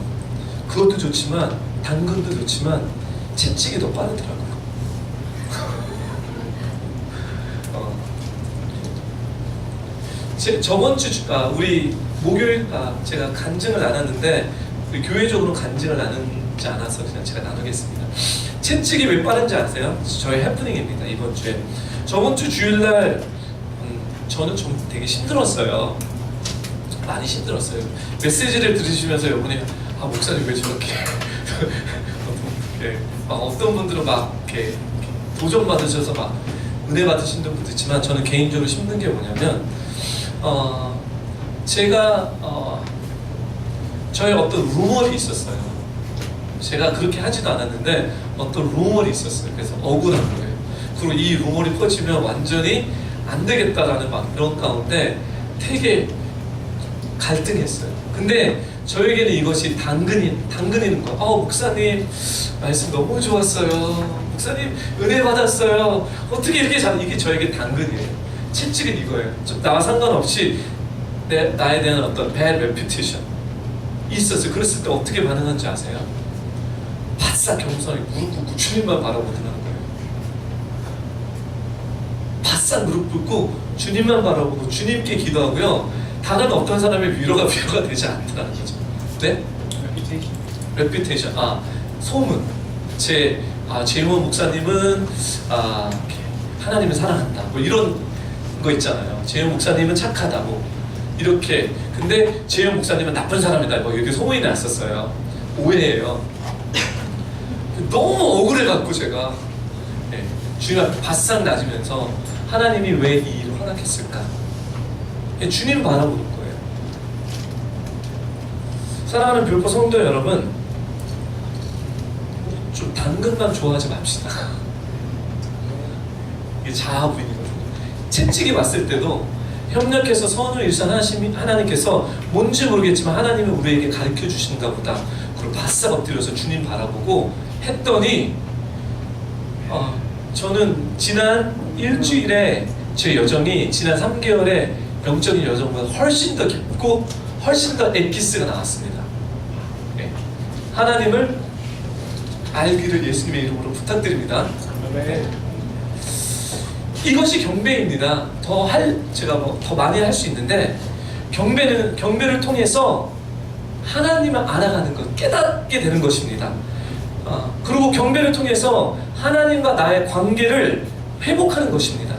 그것도 좋지만 당근도 좋지만 채찍이 더 빠르더라고요. 저번 주 우리 목요일 제가 간증을 나눴는데, 우리 교회적으로 간증을 나누지 않아서 그냥 제가 나누겠습니다. 채찍이 왜 빠른지 아세요? 저의 해프닝입니다. 이번 주에, 저번 주 주일날 저는 좀 되게 힘들었어요. 많이 힘들었어요. 메시지를 들으시면서 여러분이 목사님 왜 저렇게 어떤 분들은 막 이렇게 도전 받으셔서 막 은혜 받으신 분도 있지만, 저는 개인적으로 힘든 게 뭐냐면 제가 저의 어떤 루머리 있었어요. 제가 그렇게 하지도 않았는데 어떤 루머리 있었어요. 그래서 억울한 거예요. 그리고 이 루머리 퍼지면 완전히 안 되겠다라는 막 이런 가운데 되게 갈등했어요. 근데 저에게는 이것이 당근이는 거예요. 목사님 말씀 너무 좋았어요. 목사님 은혜 받았어요. 어떻게 이렇게 잘 이게 저에게 당근이에요. 채찍은 이거예요. 나와 상관없이 나에 대한 어떤 bad reputation 있었어요. 그랬을 때 어떻게 반응한지 아세요? 바싹 겸손하게 무릎 꿇고 주님만 바라보는 거예요. 바싹 무릎 꿇고 주님만 바라보고 주님께 기도하고요. 다른 어떤 사람의 위로가 되지 않다는 거죠. 네? 레피테이션. 소문. 제임원 목사님은 하나님을 사랑한다. 뭐 이런 거 있잖아요. 제임원 목사님은 착하다. 뭐 이렇게. 근데 제임원 목사님은 나쁜 사람이다. 뭐 이렇게 소문이 났었어요. 오해예요. 너무 억울해갖고 제가 주님 앞에 바싹 낮으면서 하나님이 왜 이 일을 허락했을까? 주님 바라보는 거예요. 사랑하는 별포 성도 여러분, 좀 당근만 좋아하지 맙시다. 이게 자아부인이거든요. 채찍이 왔을 때도 협력해서 선을 일산하신 하나님께서 뭔지 모르겠지만 하나님은 우리에게 가르쳐 주신가 보다. 그리고 바싹 엎드려서 주님 바라보고 했더니 저는 지난 일주일에 제 여정이 지난 3개월의 영적인 여정보다 훨씬 더 깊고 훨씬 더 엑기스가 나왔습니다. 하나님을 알기를 예수님의 이름으로 부탁드립니다. 이것이 경배입니다. 제가 더 많이 할 수 있는데 경배를 통해서 하나님을 알아가는 것, 깨닫게 되는 것입니다. 그리고 경배를 통해서 하나님과 나의 관계를 회복하는 것입니다.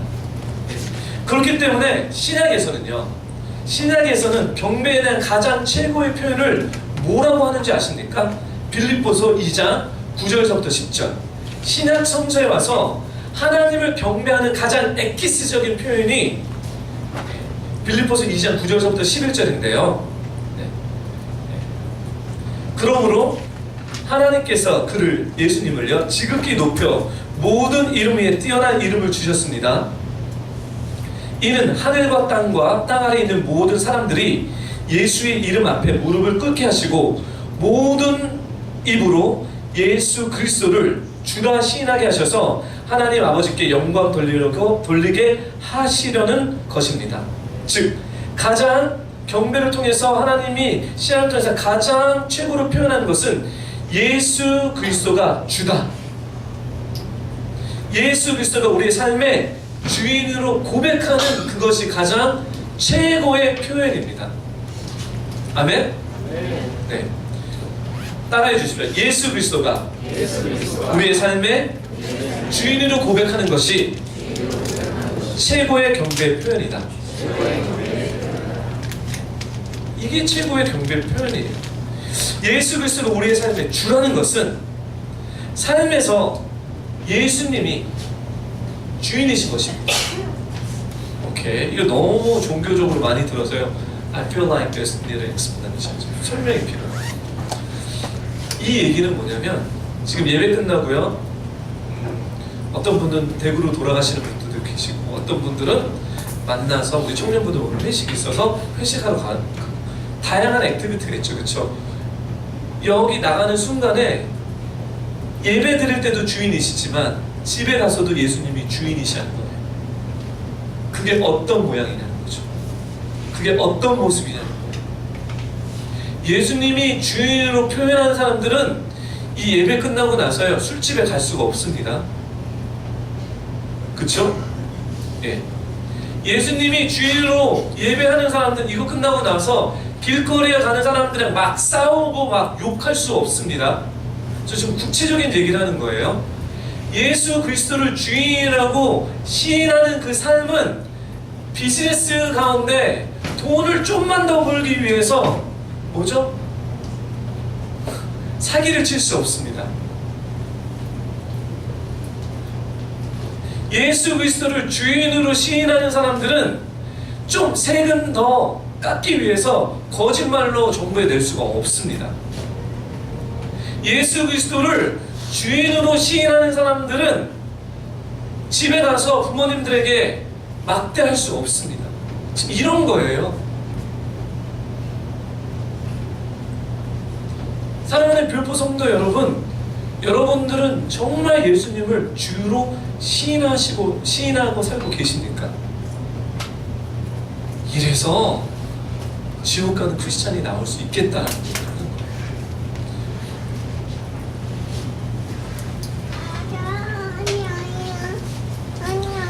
그렇기 때문에 신약에서는 경배에 대한 가장 최고의 표현을 뭐라고 하는지 아십니까? 빌립보서 2장 9절에서부터 10절. 신약 성서에 와서 하나님을 경배하는 가장 엑기스적인 표현이 빌립보서 2장 9절에서부터 11절인데요. 그러므로 하나님께서 예수님을요 지극히 높여 모든 이름 위에 뛰어난 이름을 주셨습니다. 이는 하늘과 땅과 땅 아래에 있는 모든 사람들이 예수의 이름 앞에 무릎을 꿇게 하시고 모든 입으로 예수 그리스도를 주라 시인하게 하셔서 하나님 아버지께 영광 돌리게 하시려는 것입니다. 즉 가장 경배를 통해서 하나님이 신앙을 통해서 가장 최고로 표현하는 것은 예수 그리스도가 주다. 예수 그리스도가 우리의 삶의 주인으로 고백하는 그것이 가장 최고의 표현입니다. 아멘? 네. 따라해 주십시오. 예수 그리스도가 우리의 삶의 주인으로 고백하는 것이 최고의 경배의 표현이다. 이게 최고의 경배의 표현이에요. 예수 그리스도가 우리의 삶의 주라는 것은 삶에서 예수님이 주인이신 것입니다. 오케이. 이거 너무 종교적으로 많이 들어서요. I feel like there's need an explanation. 설명이 필요해요. 이 얘기는 뭐냐면 지금 예배 끝나고요. 어떤 분들은 대구로 돌아가시는 분들도 계시고 어떤 분들은 만나서 우리 청년분들 오늘 회식이 있어서 회식하러 가는 다양한 액티비티가 있죠. 그렇죠? 여기 나가는 순간에 예배 드릴 때도 주인이시지만 집에 가서도 예수님이 주인이시라는 거예요. 그게 어떤 모양이냐는 거죠. 그게 어떤 모습이냐는 거예요. 예수님이 주인으로 표현하는 사람들은 이 예배 끝나고 나서요 술집에 갈 수가 없습니다. 그쵸? 예. 예수님이 주인으로 예배하는 사람들은 이거 끝나고 나서 길거리에 가는 사람들이랑 막 싸우고 막 욕할 수 없습니다. 저 지금 구체적인 얘기를 하는 거예요. 예수 그리스도를 주인이라고 시인하는 그 삶은 비즈니스 가운데 돈을 좀만 더 벌기 위해서 뭐죠? 사기를 칠 수 없습니다. 예수 그리스도를 주인으로 시인하는 사람들은 좀 세금 더 깎기 위해서 거짓말로 정부에 낼 수가 없습니다. 예수 그리스도를 주인으로 시인하는 사람들은 집에 가서 부모님들에게 막대할 수 없습니다. 지금 이런 거예요. 사랑하는 별포 성도 여러분, 여러분들은 정말 예수님을 주로 시인하고 살고 계십니까? 이래서 지옥 가는 크리스찬이 나올 수 있겠다는 거예요.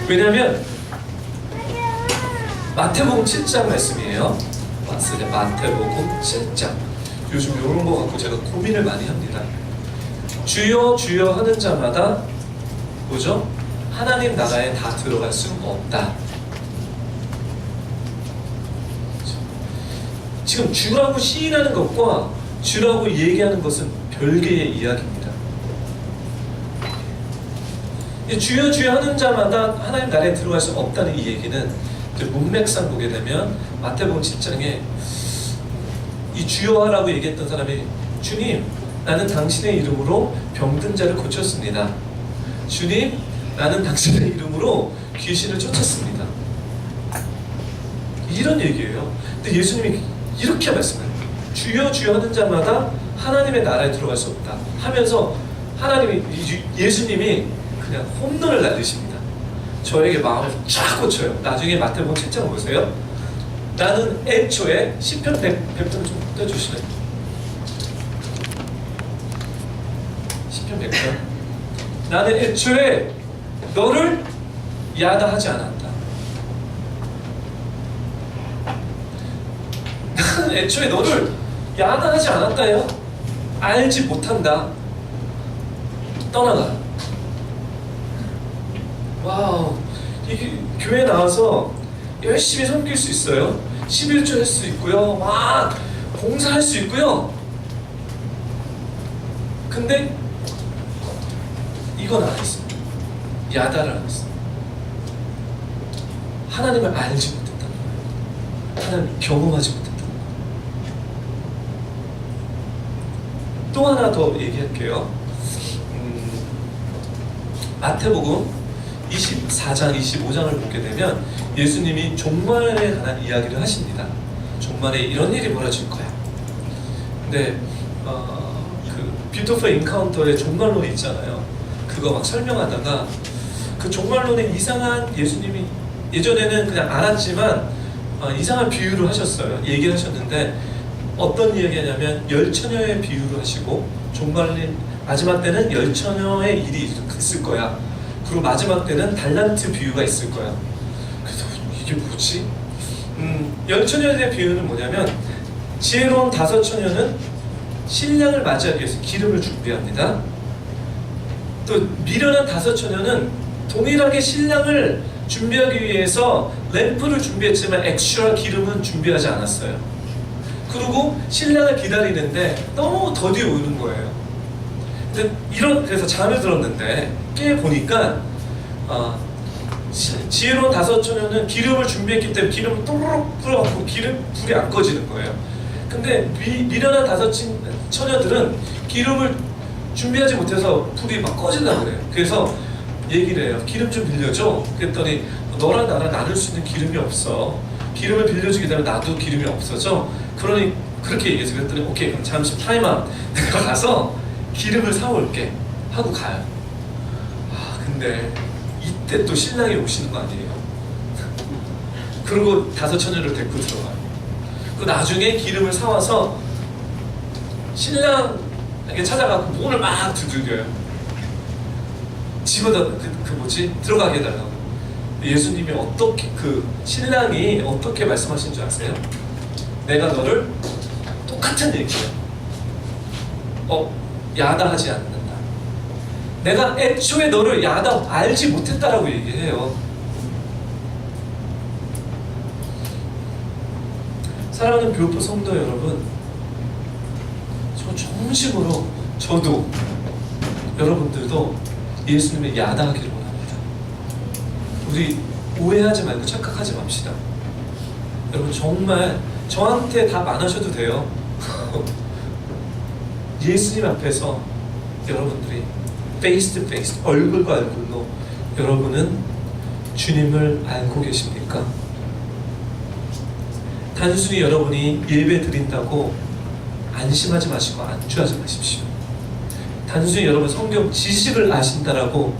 왜냐하면 마태복음 7장 말씀이에요. 맞습니다. 마태복음 7장. 요즘 이런 거 갖고 제가 고민을 많이 합니다. 주여 주여 하는 자마다 뭐죠? 하나님 나라에 다 들어갈 수 없다. 지금 주라고 시인하는 것과 주라고 얘기하는 것은 별개의 이야기입니다. 주여 주여 하는 자마다 하나님 나라에 들어갈 수 없다는 이 얘기는 문맥상 보게 되면 마태복음 7장에 이 주여 하라고 얘기했던 사람이 주님 나는 당신의 이름으로 병든 자를 고쳤습니다. 주님 나는 당신의 이름으로 귀신을 쫓았습니다. 이런 얘기예요. 근데 예수님이 이렇게 말씀해요. 주여 주여 하는 자마다 하나님의 나라에 들어갈 수 없다 하면서 예수님이 그냥 홈런을 날리십니다. 저에게 마음을 쫙 꽂혀요. 나중에 마태복음 7장 보세요. 나는 애초에 시편 100편 좀 떼주시네. 시편 100편. 나는 애초에 너를 야다하지 않았다. 나는 애초에 너를 야다하지 않았다요. 알지 못한다. 떠나가. 와우, 이게 교회 나와서 열심히 섬길 수 있어요. 11조 할 수 있고요. 와, 봉사할 수 있고요. 근데 이건 안 했습니다. 야다를 안 했습니다. 하나님을 알지 못했다는 거예요. 하나님을 경험하지 못했다는 거예요. 또 하나 더 얘기할게요. 마태복음 24장, 25장을 보게 되면 예수님이 종말에 관한 이야기를 하십니다. 종말에 이런 일이 벌어질 거야. 근데 그 뷰티풀 인카운터의 종말론이 있잖아요. 그거 막 설명하다가 그 종말론에 이상한 예수님이 예전에는 그냥 알았지만 이상한 비유를 하셨어요. 얘기를 하셨는데 어떤 이야기냐면 열처녀의 비유를 하시고 종말론 마지막 때는 열처녀의 일이 있을 거야. 그리고 마지막 때는 달란트 비유가 있을 거야. 그래서 이게 뭐지? 열처녀의 비유는 뭐냐면 지혜로운 5처녀는 신랑을 맞이하기 위해서 기름을 준비합니다. 또 미련한 5처녀는 동일하게 신랑을 준비하기 위해서 램프를 준비했지만 엑스트라 기름은 준비하지 않았어요. 그리고 신랑을 기다리는데 너무 더디 오는 거예요. 그래서 잠을 들었는데 깨 보니까 지혜로운 5처녀는 기름을 준비했기 때문에 기름을 또르륵 불어갖고 불이 안 꺼지는 거예요. 근데 미련한 5처녀들은 기름을 준비하지 못해서 불이 막 꺼진다고 그래요. 그래서 얘기를 해요. 기름 좀 빌려줘. 그랬더니 너랑 나랑 나눌 수 있는 기름이 없어. 기름을 빌려주게 되면 나도 기름이 없어져. 그러니 그렇게 얘기해서 그랬더니 오케이 그럼 잠시 타임아웃. 내가 가서 기름을 사올게 하고 가요. 근데 이때 또 신랑이 오시는 거 아니에요. 그리고 5처녀를 데리고 들어가요. 그 나중에 기름을 사와서 신랑에게 찾아가고 문을 막 두들겨요. 집어다 들어가게 해달라고. 예수님이 어떻게 신랑이 어떻게 말씀하신 줄 아세요? 내가 너를 똑같은 얘기예요. 야다하지 않는다. 내가 애초에 너를 알지 못했다라고 얘기해요. 사랑하는 교포 성도 여러분, 저 정심으로 저도 여러분들도 예수님을 야다하기를 원합니다. 우리 오해하지 말고 착각하지 맙시다. 여러분 정말 저한테 답 안 하셔도 돼요. 예수님 앞에서 여러분들이 페이스 투 페이스, 얼굴과 얼굴로 여러분은 주님을 알고 계십니까? 단순히 여러분이 예배 드린다고 안심하지 마시고 안주하지 마십시오. 단순히 여러분 성경 지식을 아신다라고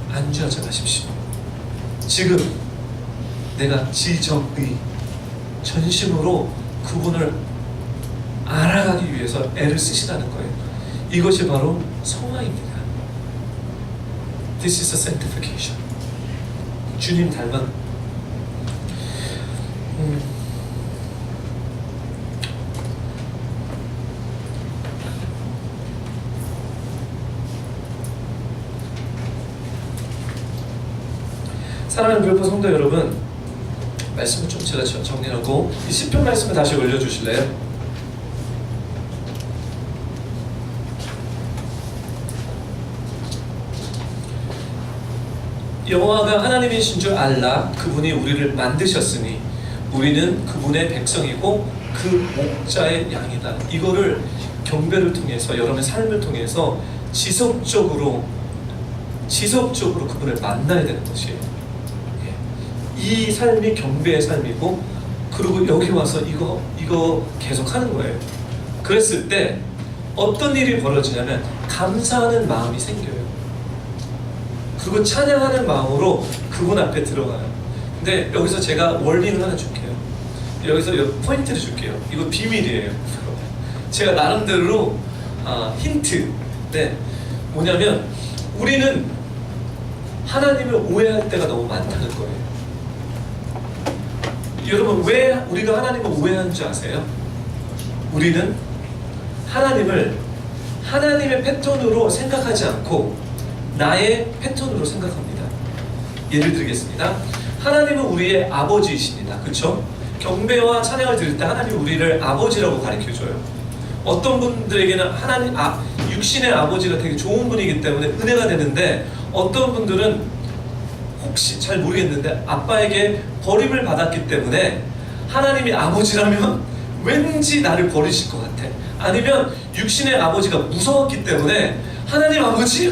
안주하지 마십시오. 지금 내가 지정의 전심으로 그분을 알아가기 위해서 애를 쓰시라는 거예요. 이것이 바로 성화입니다. This is a sanctification. 주님 닮은 사랑하는 교회포 성도 여러분, 말씀을 좀 제가 정리하고 이 시편 말씀을 다시 올려주실래요? 여호와가 하나님이신 줄 알라. 그분이 우리를 만드셨으니 우리는 그분의 백성이고 그 목자의 양이다. 이거를 경배를 통해서 여러분의 삶을 통해서 지속적으로 그분을 만나야 되는 것이에요. 이 삶이 경배의 삶이고, 그리고 여기 와서 이거 계속 하는 거예요. 그랬을 때 어떤 일이 벌어지냐면 감사하는 마음이 생겨요. 그리고 찬양하는 마음으로 그분 앞에 들어가요. 근데 여기서 제가 원리를 하나 줄게요. 여기서 포인트를 줄게요. 이거 비밀이에요. 제가 나름대로 힌트. 네, 뭐냐면 우리는 하나님을 오해할 때가 너무 많다는 거예요. 여러분, 왜 우리가 하나님을 오해하는 줄 아세요? 우리는 하나님을 하나님의 패턴으로 생각하지 않고 나의 패턴으로 생각합니다. 예를 들겠습니다. 하나님은 우리의 아버지이십니다. 그렇죠? 경배와 찬양을 드릴 때 하나님이 우리를 아버지라고 가르쳐줘요. 어떤 분들에게는 하나님 육신의 아버지가 되게 좋은 분이기 때문에 은혜가 되는데, 어떤 분들은 혹시 잘 모르겠는데 아빠에게 버림을 받았기 때문에 하나님이 아버지라면 왠지 나를 버리실 것 같아. 아니면 육신의 아버지가 무서웠기 때문에 하나님 아버지?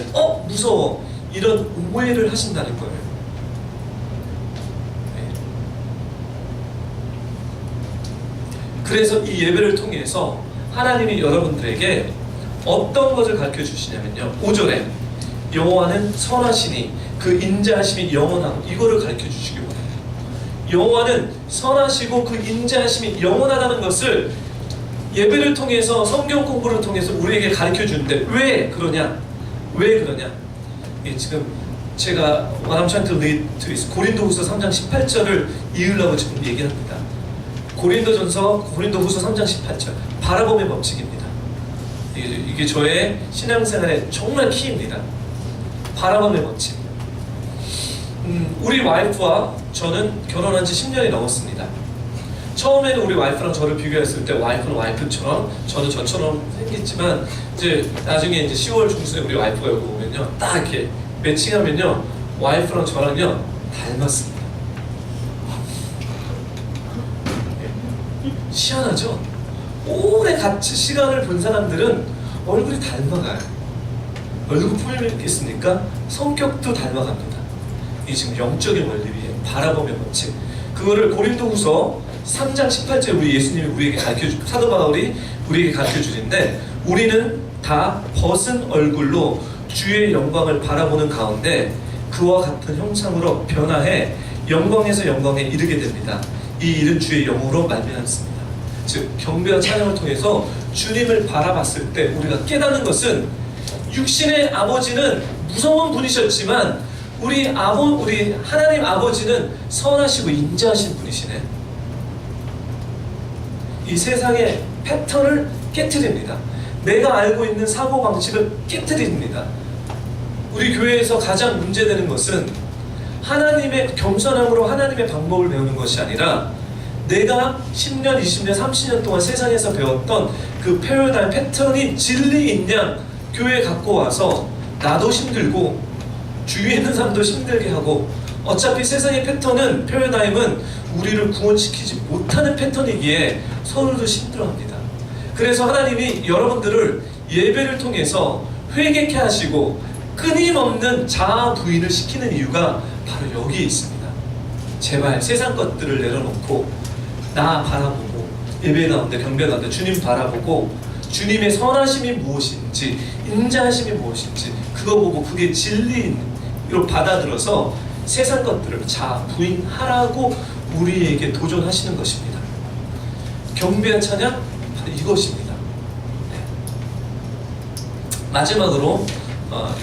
무서워. 이런 오해를 하신다는 거예요. 네. 그래서 이 예배를 통해서 하나님이 여러분들에게 어떤 것을 가르쳐 주시냐면요, 5절에 여호와는 선하시니 그 인자하심이 영원하고, 이거를 가르쳐 주시기 원해요. 여호와는 선하시고 그 인자하심이 영원하다는 것을 예배를 통해서, 성경 공부를 통해서 우리에게 가르쳐 주는데, 왜 그러냐? 지금 제가 What I'm trying to lead to is 고린도후서 3장 18절을 이으려고 지금 얘기합니다. 고린도후서 3장 18절, 바라봄의 법칙입니다. 이게 저의 신앙생활의 정말 키입니다. 바라봄의 법칙. 우리 와이프와 저는 결혼한 지 10년이 넘었습니다. 처음에는 우리 와이프랑 저를 비교했을 때 와이프는 와이프처럼 저는 저처럼 생겼지만, 이제 나중에 이제 10월 중순에 우리 와이프가 여기 오면요, 딱 이렇게 매칭하면요, 와이프랑 저랑요 닮았습니다. 희한하죠? 오래 같이 시간을 본 사람들은 얼굴이 닮아가요. 얼굴 품이겠습니까? 성격도 닮아갑니다. 이게 지금 영적인 원리예요. 바라보면 법칙. 그거를 고린도후서 3장 18절 우리 예수님이 우리에게 사도 바울이 우리에게 가르쳐 주는데, 우리는 다 벗은 얼굴로 주의 영광을 바라보는 가운데 그와 같은 형상으로 변화해 영광에서 영광에 이르게 됩니다. 이 일은 주의 영으로 말미암습니다. 즉, 경배와 찬양을 통해서 주님을 바라봤을 때 우리가 깨닫는 것은, 육신의 아버지는 무서운 분이셨지만 우리 하나님 아버지는 선하시고 인자하신 분이시네. 이 세상의 패턴을 깨트립니다. 내가 알고 있는 사고방식을 깨트립니다. 우리 교회에서 가장 문제되는 것은 하나님의 겸손함으로 하나님의 방법을 배우는 것이 아니라, 내가 10년, 20년, 30년 동안 세상에서 배웠던 그 패러다임 패턴이 진리인 양 교회에 갖고 와서 나도 힘들고 주위에 있는 사람도 힘들게 하고, 어차피 세상의 패러다임은 우리를 구원시키지 못하는 패턴이기에 서로도 힘들어합니다. 그래서 하나님이 여러분들을 예배를 통해서 회개케 하시고 끊임없는 자아 부인을 시키는 이유가 바로 여기에 있습니다. 제발 세상 것들을 내려놓고 나 바라보고, 예배 가운데 경배 가운데 주님 바라보고 주님의 선하심이 무엇인지, 인자하심이 무엇인지 그거 보고 그게 진리로 받아들여서 세상 것들을 부인하라고 우리에게 도전하시는 것입니다. 경배와 찬양 바로 이것입니다. 네. 마지막으로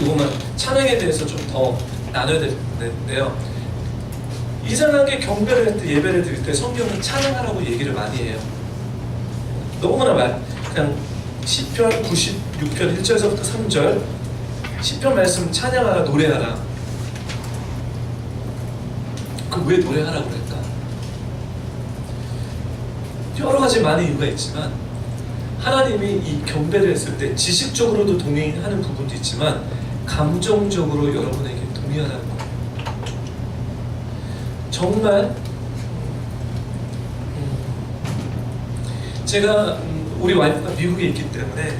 이것만 찬양에 대해서 좀 더 나눠야 되는데요. 이상하게 경배를 할 때, 예배를 드릴 때 성경은 찬양하라고 얘기를 많이 해요. 너무나 그냥 시편 96편 1절에서부터 3절 시편 말씀 찬양하라, 노래하라. 그 왜 노래하라고 그럴까? 여러 가지 많은 이유가 있지만 하나님이 이 경배를 했을 때 지식적으로도 동의하는 부분도 있지만 감정적으로 여러분에게 동의하라는 거예요. 정말 제가 우리 와이프가 미국에 있기 때문에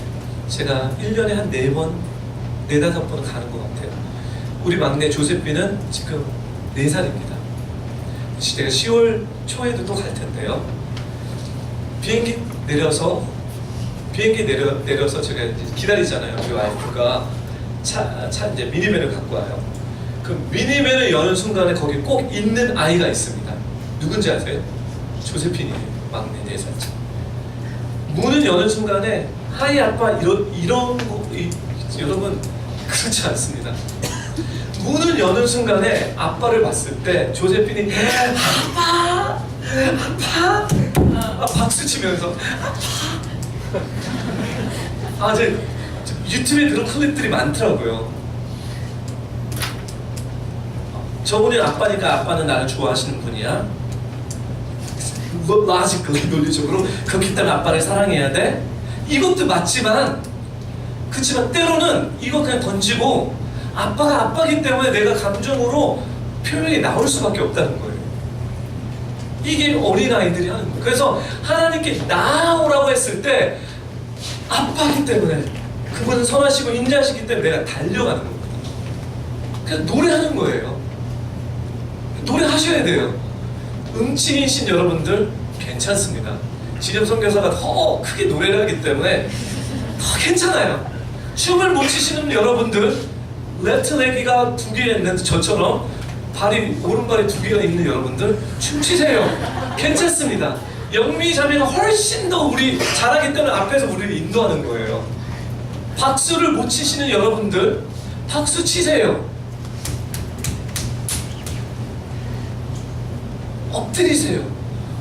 제가 1년에 한 4번, 4~5번 가는 것 같아요. 우리 막내 조세피는 지금 4살입니다. 제가 10월 초에도 또 갈 텐데요. 비행기 내려서 제가 이제 기다리잖아요. 우리 와이프가 차 이제 미니밴을 갖고 와요. 그 미니밴을 여는 순간에 거기 꼭 있는 아이가 있습니다. 누군지 아세요? 조세핀이에요. 막내 4살짜리. 문을 여는 순간에 하이 아빠 이런 거 여러분 그렇지 않습니다. 문을 여는 순간에 아빠를 봤을 때 조세핀이 아빠 박수 치면서 아빠 이제 유튜브에 그런 클립들이 많더라고요. 저분이 아빠니까 아빠는 나를 좋아하시는 분이야. 로지컬리 논리적으로 그렇기 때문에 아빠를 사랑해야 돼. 이것도 맞지만 그렇지만 때로는 이거 그냥 던지고 아빠가 아빠기 때문에 내가 감정으로 표현이 나올 수밖에 없다는 거예요. 이게 어린아이들이 하는 거예요. 그래서 하나님께 나오라고 했을 때 아빠기 때문에 그분은 선하시고 인자하시기 때문에 내가 달려가는 겁니다. 그냥 노래하는 거예요. 노래하셔야 돼요. 음치이신 여러분들 괜찮습니다. 지점 선교사가 더 크게 노래를 하기 때문에 더 괜찮아요. 춤을 못 추시는 여러분들, 레프트 레기가 2개 있는 저처럼 오른발이 2개가 있는 여러분들 춤추세요. 괜찮습니다. 영미 자매가 훨씬 더 우리 잘하기 때문에 앞에서 우리를 인도하는 거예요. 박수를 못 치시는 여러분들 박수 치세요. 엎드리세요.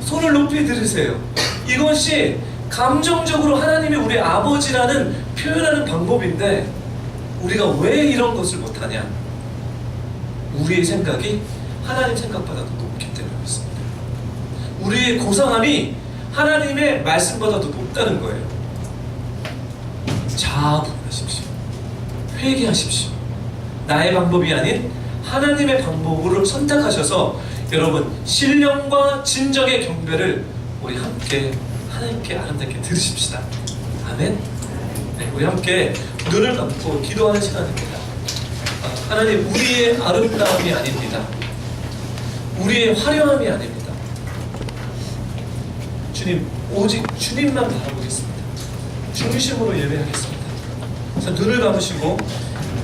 손을 높이 들으세요. 이것이 감정적으로 하나님이 우리 아버지라는 표현하는 방법인데 우리가 왜 이런 것을 못하냐? 우리의 생각이 하나님 생각보다도 높기 때문에 그렇습니다. 우리의 고상함이 하나님의 말씀보다도 높다는 거예요. 자부하십시오. 회개하십시오. 나의 방법이 아닌 하나님의 방법으로 선택하셔서 여러분 신령과 진정의 경배를 우리 함께 하나님께 아름답게 들으십시다. 아멘. 네, 우리 함께 눈을 감고 기도하는 시간입니다. 하나님, 우리의 아름다움이 아닙니다. 우리의 화려함이 아닙니다. 주님, 오직 주님만 바라보겠습니다. 중심으로 예배하겠습니다. 자, 눈을 감으시고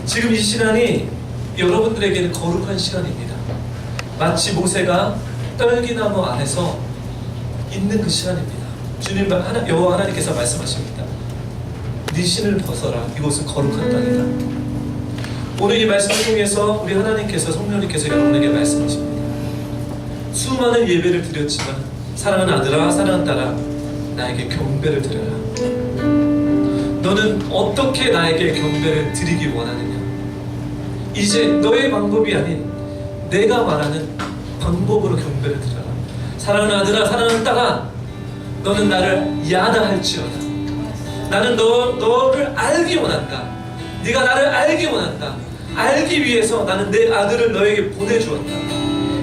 지금 이 시간이 여러분들에게는 거룩한 시간입니다. 마치 모세가 떨기나무 안에서 있는 그 시간입니다. 주님, 여호와 하나님께서 말씀하십니다. 네 신을 벗어라. 이곳은 거룩한 땅이다. 오늘 이 말씀을 통해서 우리 하나님께서, 성령님께서 여러분에게 말씀하십니다. 수많은 예배를 드렸지만 사랑하는 아들아, 사랑하는 딸아, 나에게 경배를 드려라. 너는 어떻게 나에게 경배를 드리기 원하느냐? 이제 너의 방법이 아닌 내가 말하는 방법으로 경배를 드려라. 사랑하는 아들아, 사랑하는 딸아, 너는 나를 야다할지어다. 나는 너를 알기 원한다. 네가 나를 알기 원한다. 알기 위해서 나는 내 아들을 너에게 보내주었다.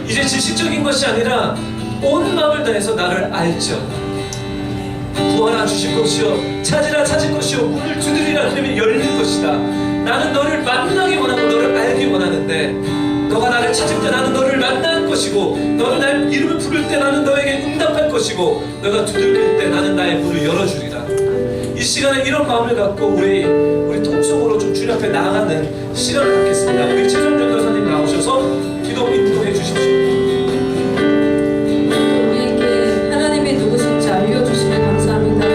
이제 지식적인 것이 아니라 온 마음을 다해서 나를 알지어다. 구하라 주실 것이요, 찾으라 찾을 것이요, 문을 두드리라 하면 열릴 것이다. 나는 너를 만나기 원하고 너를 알기 원하는데 너가 나를 찾을 때 나는 너를 만날 것이고, 너는 날 이름을 부를 때 나는 너에게 응답할 것이고, 너가 두들길 때 나는 나의 문을 열어주리라. 이 시간에 이런 마음을 갖고 우리 통성으로 좀 주님 앞에 나아가는 시간을 갖겠습니다. 우리 최종 전도사님 나오셔서 기도 인도해 주십시오. 우리에게 하나님이 누구신지 알려주시면 감사합니다.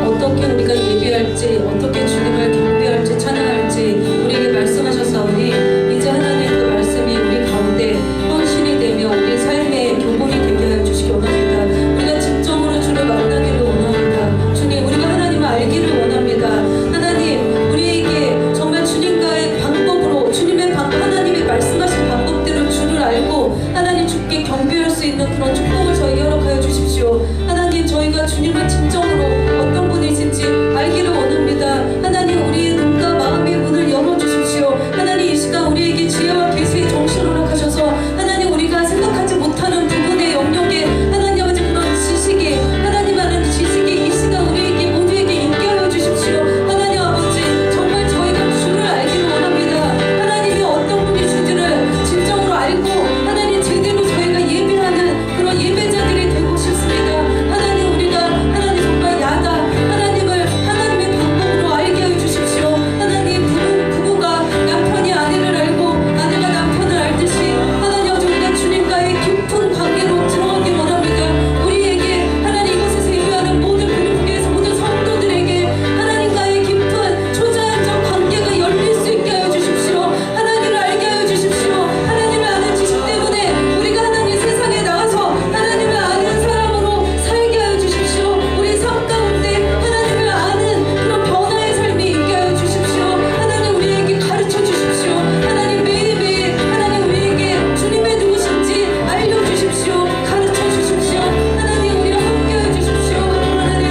어떻게 우리가 예배할지, 어떻게 주님을 경배할지, 찬양할지 우리에게 말씀하셨사오니 이제 하나님 그 말씀이 우리 가운데 헌신이 되며 우리 삶의 교본이 되게 하여 주시기 원합니다. 우리가 진정으로 주를 만나기를 원합니다. 주님, 우리가 하나님을 알기를 원합니다. 하나님, 우리에게 정말 주님과의 방법으로 하나님의 말씀하신 방법대로 주를 알고 하나님 주께 경배할 수 있는 그런 축복을 저에게 허락하여 주십시오. 하나님, 저희가 주님을 진정으로 어떤 분이신지 알기를 원합니다. 하나님, 우리의 눈과 마음의 문을 열어주십시오. 하나님, 이 시간 우리에게 지혜와 계시의 정신을 허락하셔서 하나님, 우리가 생각하지 못하는 부분의 영역에 하나님 아버지 그런 지식이, 하나님 아는 지식이 이 시간 우리에게 모두에게 있게 하여 주십시오. 하나님 아버지, 정말 저희가 주를 알기를 원합니다. 하나님이 어떤 분이신지를 진정으로 알고 하나님 제대로 저희가 예배하는 그런 예배자들이 되고 싶습니다. 하나님, 우리가 하나님 정말 하나님을 하나님의 방법으로 알게 하여 주십시오. 하나님, 부부가 남편이 아내를 알고 아내가 남편을 알듯이 하나님 우리가 주님과의 깊은 관계로 들어가기 원합니다. 우리에게 하나님 이곳에서 예배하는 모든 교회에서 모든 성도들에게 하나님과의 깊은 초자연적 관계가 열릴 수 있게 하여 주십시오. 하나님을 알게 하여 주십시오. 하나님을 아는 지식 때문에 우리가 하나님 세상에 나가서 하나님을 아는 사람으로 살게 하여 주십시오. 우리 삶 가운데 하나님을 아는 그런 변화의 삶이 있게 하여 주십시오. 하나님, 우리에게 가르쳐 주십시오. 하나님, 매일매일 하나님 우리에게 주님의 누구신지 알려주십시오. 가르쳐 주십시오. 하나님, 우리와 함께 하여 주십시오. 하나님,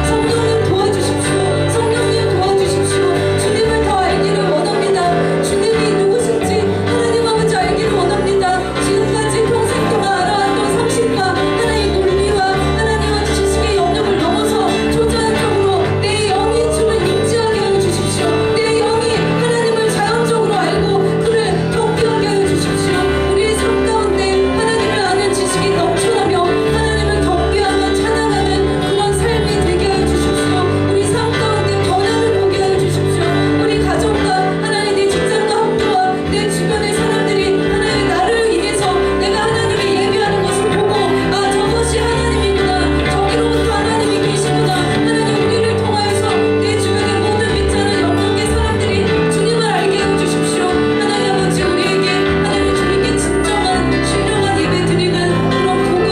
성령님 도와주십시오. 성령님 도와주십시오. 주님을 더 알기를 원합니다. 주님이 누구신지 하나님 아버지 알기를 원합니다. 지금까지 평생 동안 알아왔던 상식과 하나님 논리와 하나님 아버지 지식의 영역을 넘어서 초자연적으로 내 영이 주를 인지하게 하여 주십시오. 내 영이 하나님을 자연적으로 알고 그를 경배하게 하여 주십시오. 우리의 삶 가운데 하나님을 아는 지식이 넘쳐나며 하나님을 경배하며 찬양하는 그런 삶이 되게 하여 주십시오. 우리 삶 가운데 변화를 보게 하여 주십시오. 우리 가정과 하나님 내 직장과 학교와 내 주변의 사람들이 하나님 나를 인해서 내가 하나님을 예배하는 것을 보고 아, 저것이 하나님이구나, 저기로부터 하나님이 계시구나, 하나님 우리를 통하여서 내 주변의 모든 믿자는 영역의 사람들이 주님을 알게 하여 주십시오. 하나님 아버지, 우리에게 하나님 주님께 진정한 신령한 예배 드리는 그런 복을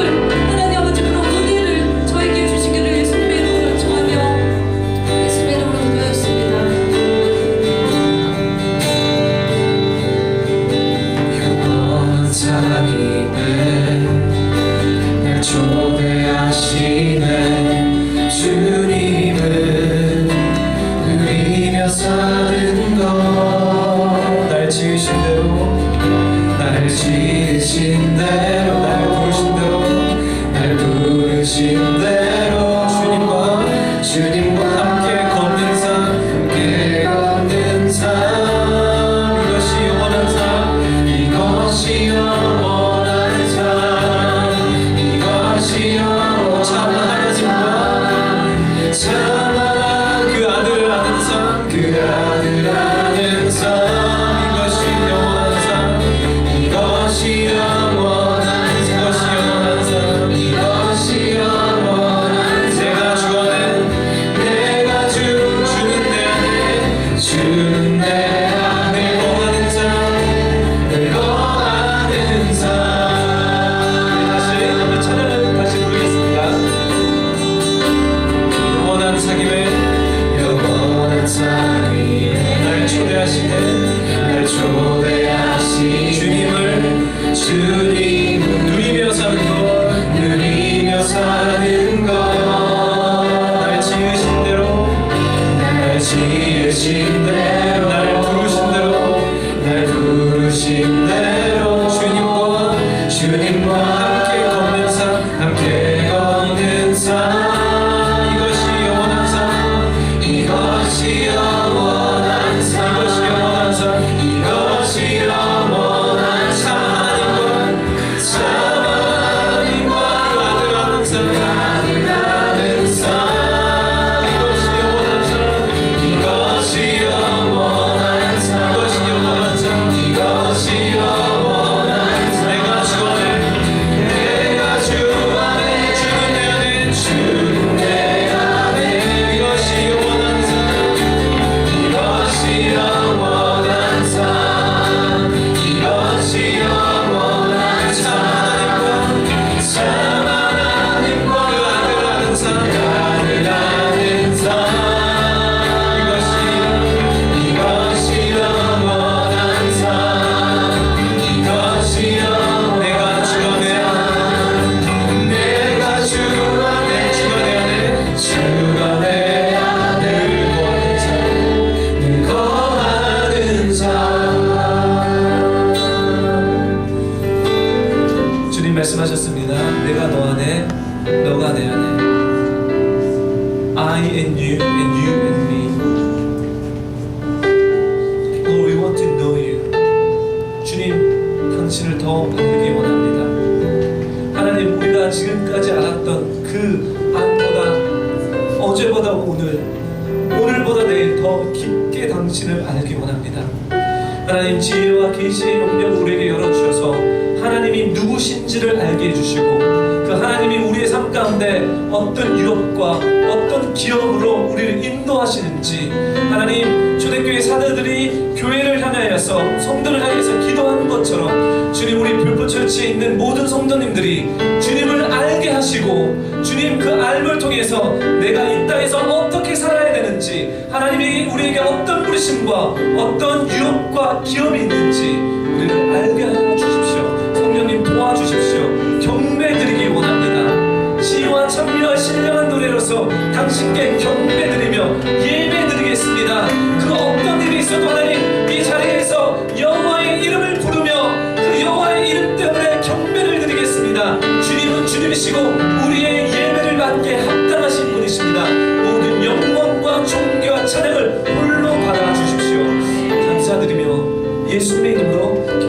하나님 아버지 그런 은혜를 저에게 주시기를 예수님의 이름으로 요청하며 예수님의 이름으로 기도하였습니다. 영원한 사랑임에 날 초대하시네. 주님을 누리며 사는 것, 날 지으신 대로, 날 지으신 대로, 날 부르신 대로 주님과 함께 걷는 삶, 이것이 영원한 삶, 이것이 영원한 삶, 이것이 영원한 말씀입니다. 내가 너 안에, 너가 내 안에. I and you and me. Lord, we want to know you. 주님, 당신을 더 알기 원합니다. 하나님, 우리가 지금까지 알았던 그 안보다 어제보다 오늘보다 내일 더 깊게 당신을 알기 원합니다. 하나님, 지혜와 계시의 용량을 우리에게 열어주셔서 하나님이 누구신지를 알게 해주시고 그 하나님이 우리의 삶 가운데 어떤 유업과 어떤 기업으로 우리를 인도하시는지 하나님, 초대교회 사도들이 교회를 향하여서 성도를 향해서 기도하는 것처럼 주님, 우리 불꽃철치에 있는 모든 성도님들이 주님을 알게 하시고 주님, 그 알을 통해서 내가 이 땅에서 어떻게 살아야 되는지 하나님이 우리에게 어떤 부르심과 어떤 유업과 기업이 있는지 우리를 알게 하여 주십시오. 성령님 도와주십시오. 경배드리기 원합니다. 시와 찬미와 신령한 노래로서 당신께 경배드리며 예배드리겠습니다. 그 어떤 일이 있어도 하나님, 이 자리에서 여호와의 이름을 부르며 그 여호와의 이름 때문에 경배를 드리겠습니다. 주님은 주님이시고 우리의 예배를 받게 합당하신 분이십니다. 모든 영광과 존귀와 찬양을 홀로 받아주십시오. 감사드리며 예수님의 이름으로